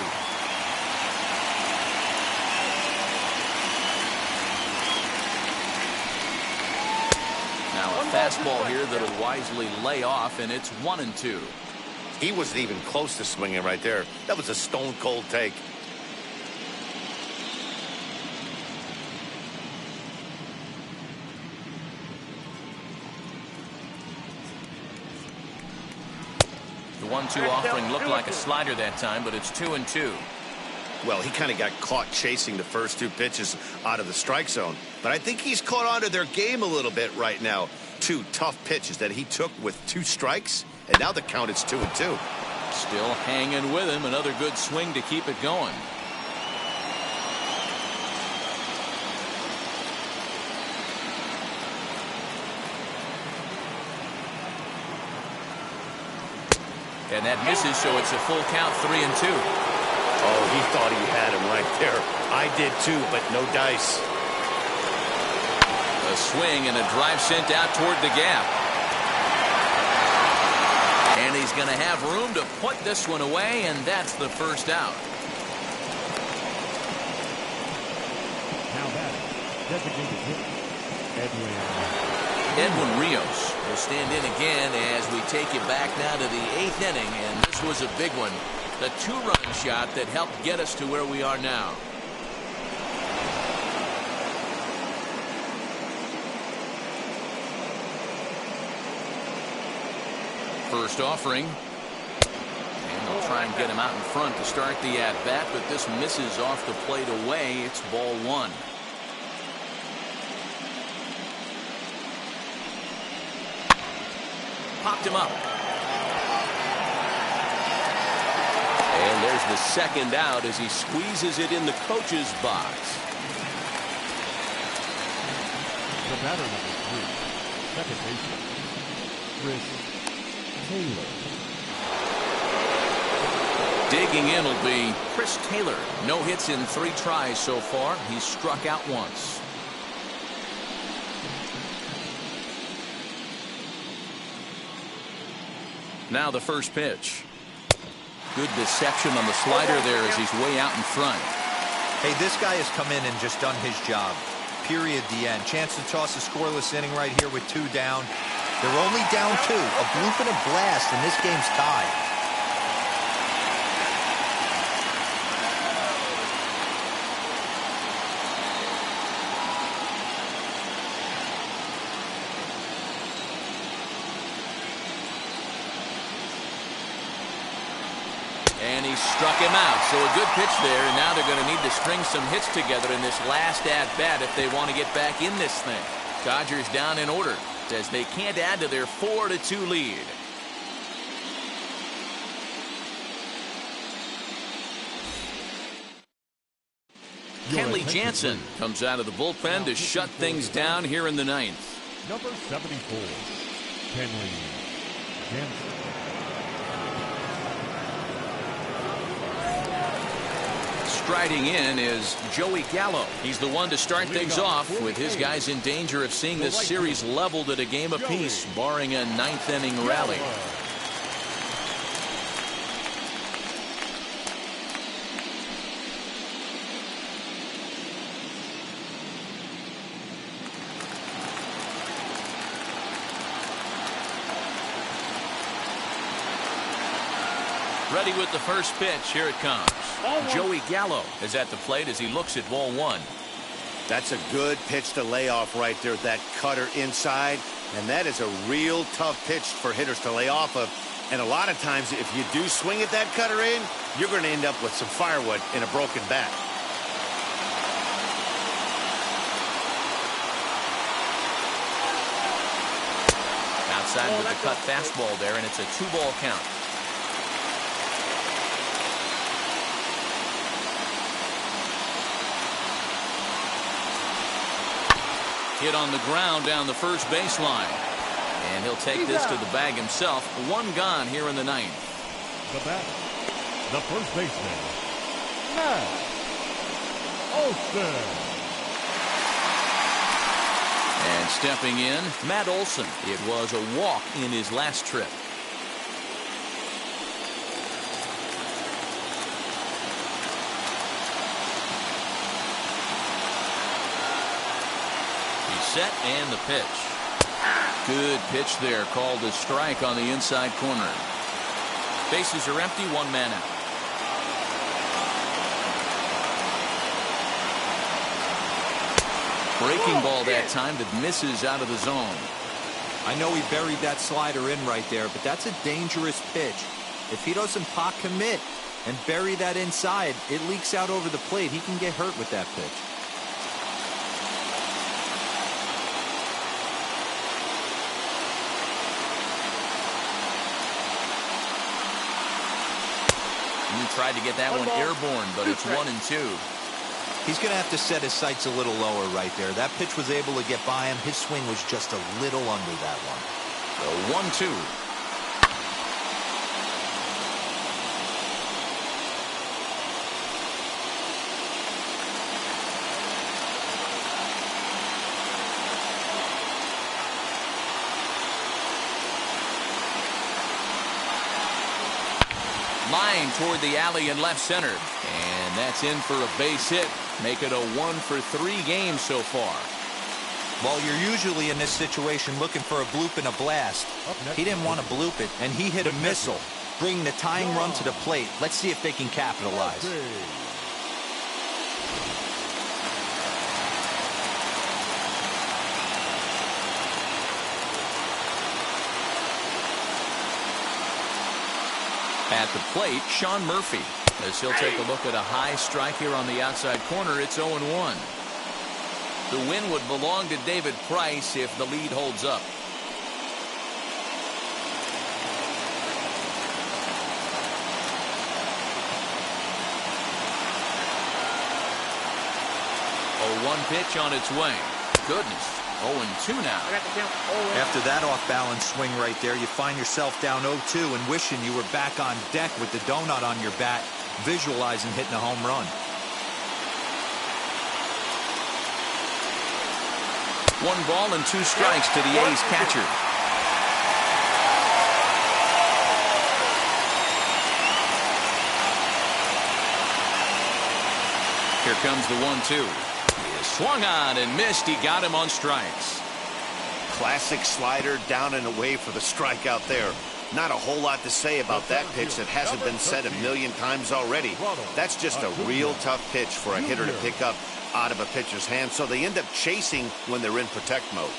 Now a fastball here that'll wisely lay off, and it's 1-2. He wasn't even close to swinging right there. That was a stone cold take. The 1-2 offering looked like a slider that time, but it's 2-2. Well, he kind of got caught chasing the first 2 pitches out of the strike zone. But I think he's caught on to their game a little bit right now. 2 tough pitches that he took with 2 strikes, and now the count is 2-2. Still hanging with him. Another good swing to keep it going. And that misses, so it's a full count, 3-2. Oh, he thought he had him right there. I did too, but no dice. A swing and a drive sent out toward the gap. And he's going to have room to put this one away, and that's the first out. Now that designated hitter, Edwin Rios will stand in again as we take you back now to the 8th inning, and this was a big one. The 2-run shot that helped get us to where we are now. First offering, and they'll try and get him out in front to start the at-bat, but this misses off the plate away. It's ball 1. Popped him up. And there's the second out as he squeezes it in the coach's box. the batter number 3, second baseman, Chris Taylor. Digging in will be Chris Taylor. No hits in 3 tries so far. He's struck out once. Now the first pitch. Good deception on the slider there as he's way out in front. Hey, this guy has come in and just done his job. Period. The end. Chance to toss a scoreless inning right here with 2 down. They're only down 2. A bloop and a blast, and this game's tied. And he struck him out. So a good pitch there, and now they're going to need to string some hits together in this last at-bat if they want to get back in this thing. Dodgers down in order as they can't add to their 4-2 lead. Kenley Jansen comes out of the bullpen to shut things down here in the ninth. Number 74, Kenley Jansen. Striding in is Joey Gallo. He's the one to start things off with his guys in danger of seeing this series leveled at a game apiece, barring a ninth-inning rally. Ready with the first pitch. Here it comes. Joey Gallo is at the plate as he looks at ball one. That's a good pitch to lay off right there. That cutter inside. And that is a real tough pitch for hitters to lay off of. And a lot of times, if you do swing at that cutter in, you're going to end up with some firewood in a broken bat. Outside with the cut fastball there, and it's a 2-ball count. Hit on the ground down the first baseline. And he'll take this to the bag himself. One gone here in the ninth. The bat, the first baseman, Matt Olson. And stepping in, Matt Olson. It was a walk in his last trip. Set and the pitch. Good pitch there, called a strike on the inside corner. Bases are empty, one man out. Breaking ball that time that misses out of the zone. I know he buried that slider in right there, but that's a dangerous pitch. If he doesn't pot commit and bury that inside, it leaks out over the plate. He can get hurt with that pitch. Tried to get that one airborne, but it's 1-2. He's going to have to set his sights a little lower right there. That pitch was able to get by him. His swing was just a little under that one. So 1-2. Line toward the alley in left center. And that's in for a base hit. Make it a 1-for-3 game so far. Well, you're usually in this situation looking for a bloop and a blast. He didn't want to bloop it, and he hit a missile, bringing the tying run to the plate. Let's see if they can capitalize. At the plate, Sean Murphy, as he'll take a look at a high strike here on the outside corner. It's 0-1. The win would belong to David Price if the lead holds up. A 1 pitch on its way. Goodness. 0-2 now. After that off-balance swing right there, you find yourself down 0-2 and wishing you were back on deck with the donut on your bat, visualizing hitting a home run. 1 ball and 2 strikes to the A's catcher. Here comes the 1-2. Swung on and missed. He got him on strikes. Classic slider down and away for the strikeout there. Not a whole lot to say about that pitch that hasn't been said a million times already. That's just a real tough pitch for a hitter to pick up out of a pitcher's hand, so they end up chasing when they're in protect mode.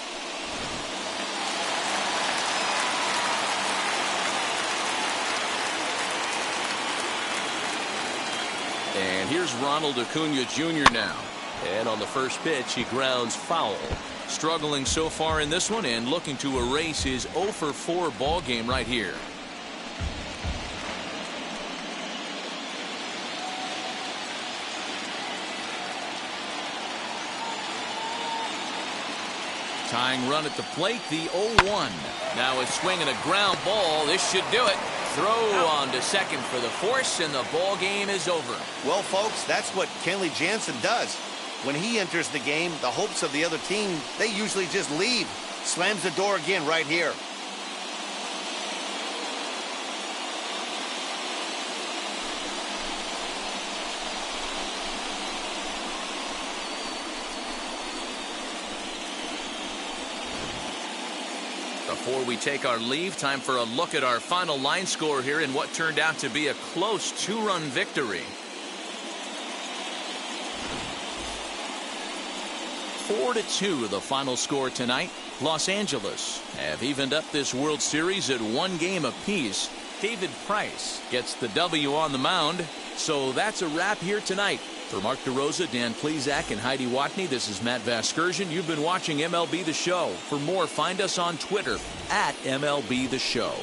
And here's Ronald Acuna Jr. now. And on the first pitch, he grounds foul. Struggling so far in this one and looking to erase his 0 for 4 ball game right here. Tying run at the plate, the 0-1. Now it's swinging a ground ball. This should do it. Throw on to second for the force, and the ball game is over. Well, folks, that's what Kenley Jansen does. When he enters the game, the hopes of the other team, they usually just leave. Slams the door again right here. Before we take our leave, time for a look at our final line score here in what turned out to be a close 2-run victory. 4-2 the final score tonight. Los Angeles have evened up this World Series at 1 game apiece. David Price gets the W on the mound. So that's a wrap here tonight. For Mark DeRosa, Dan Plesac, and Heidi Watney, this is Matt Vasgersian. You've been watching MLB The Show. For more, find us on Twitter at MLB The Show.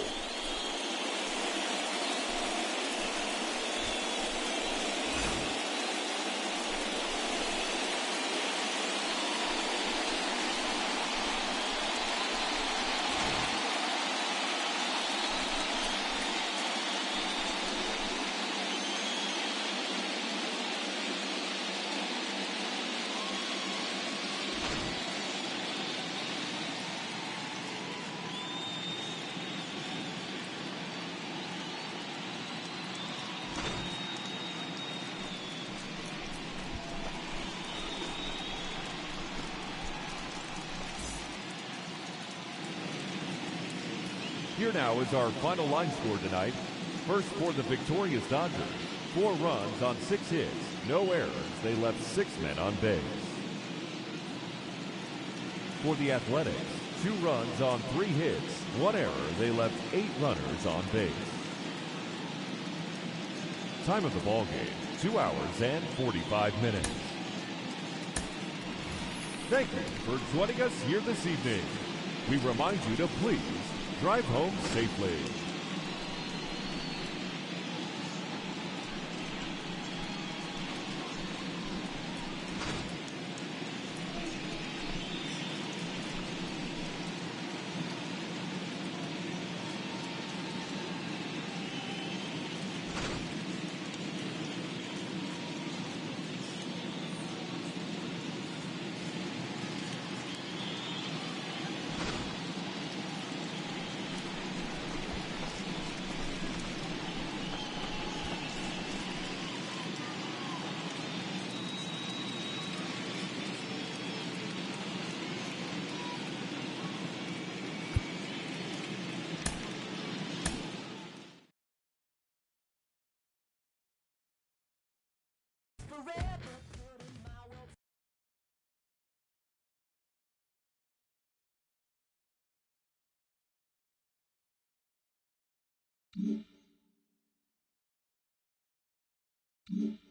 Here now is our final line score tonight. First for the victorious Dodgers. 4 runs on 6 hits. No errors. They left 6 men on base. For the Athletics. 2 runs on 3 hits. 1 error. They left 8 runners on base. Time of the ball game, 2 hours and 45 minutes. Thank you for joining us here this evening. We remind you to please drive home safely. Mm-hmm.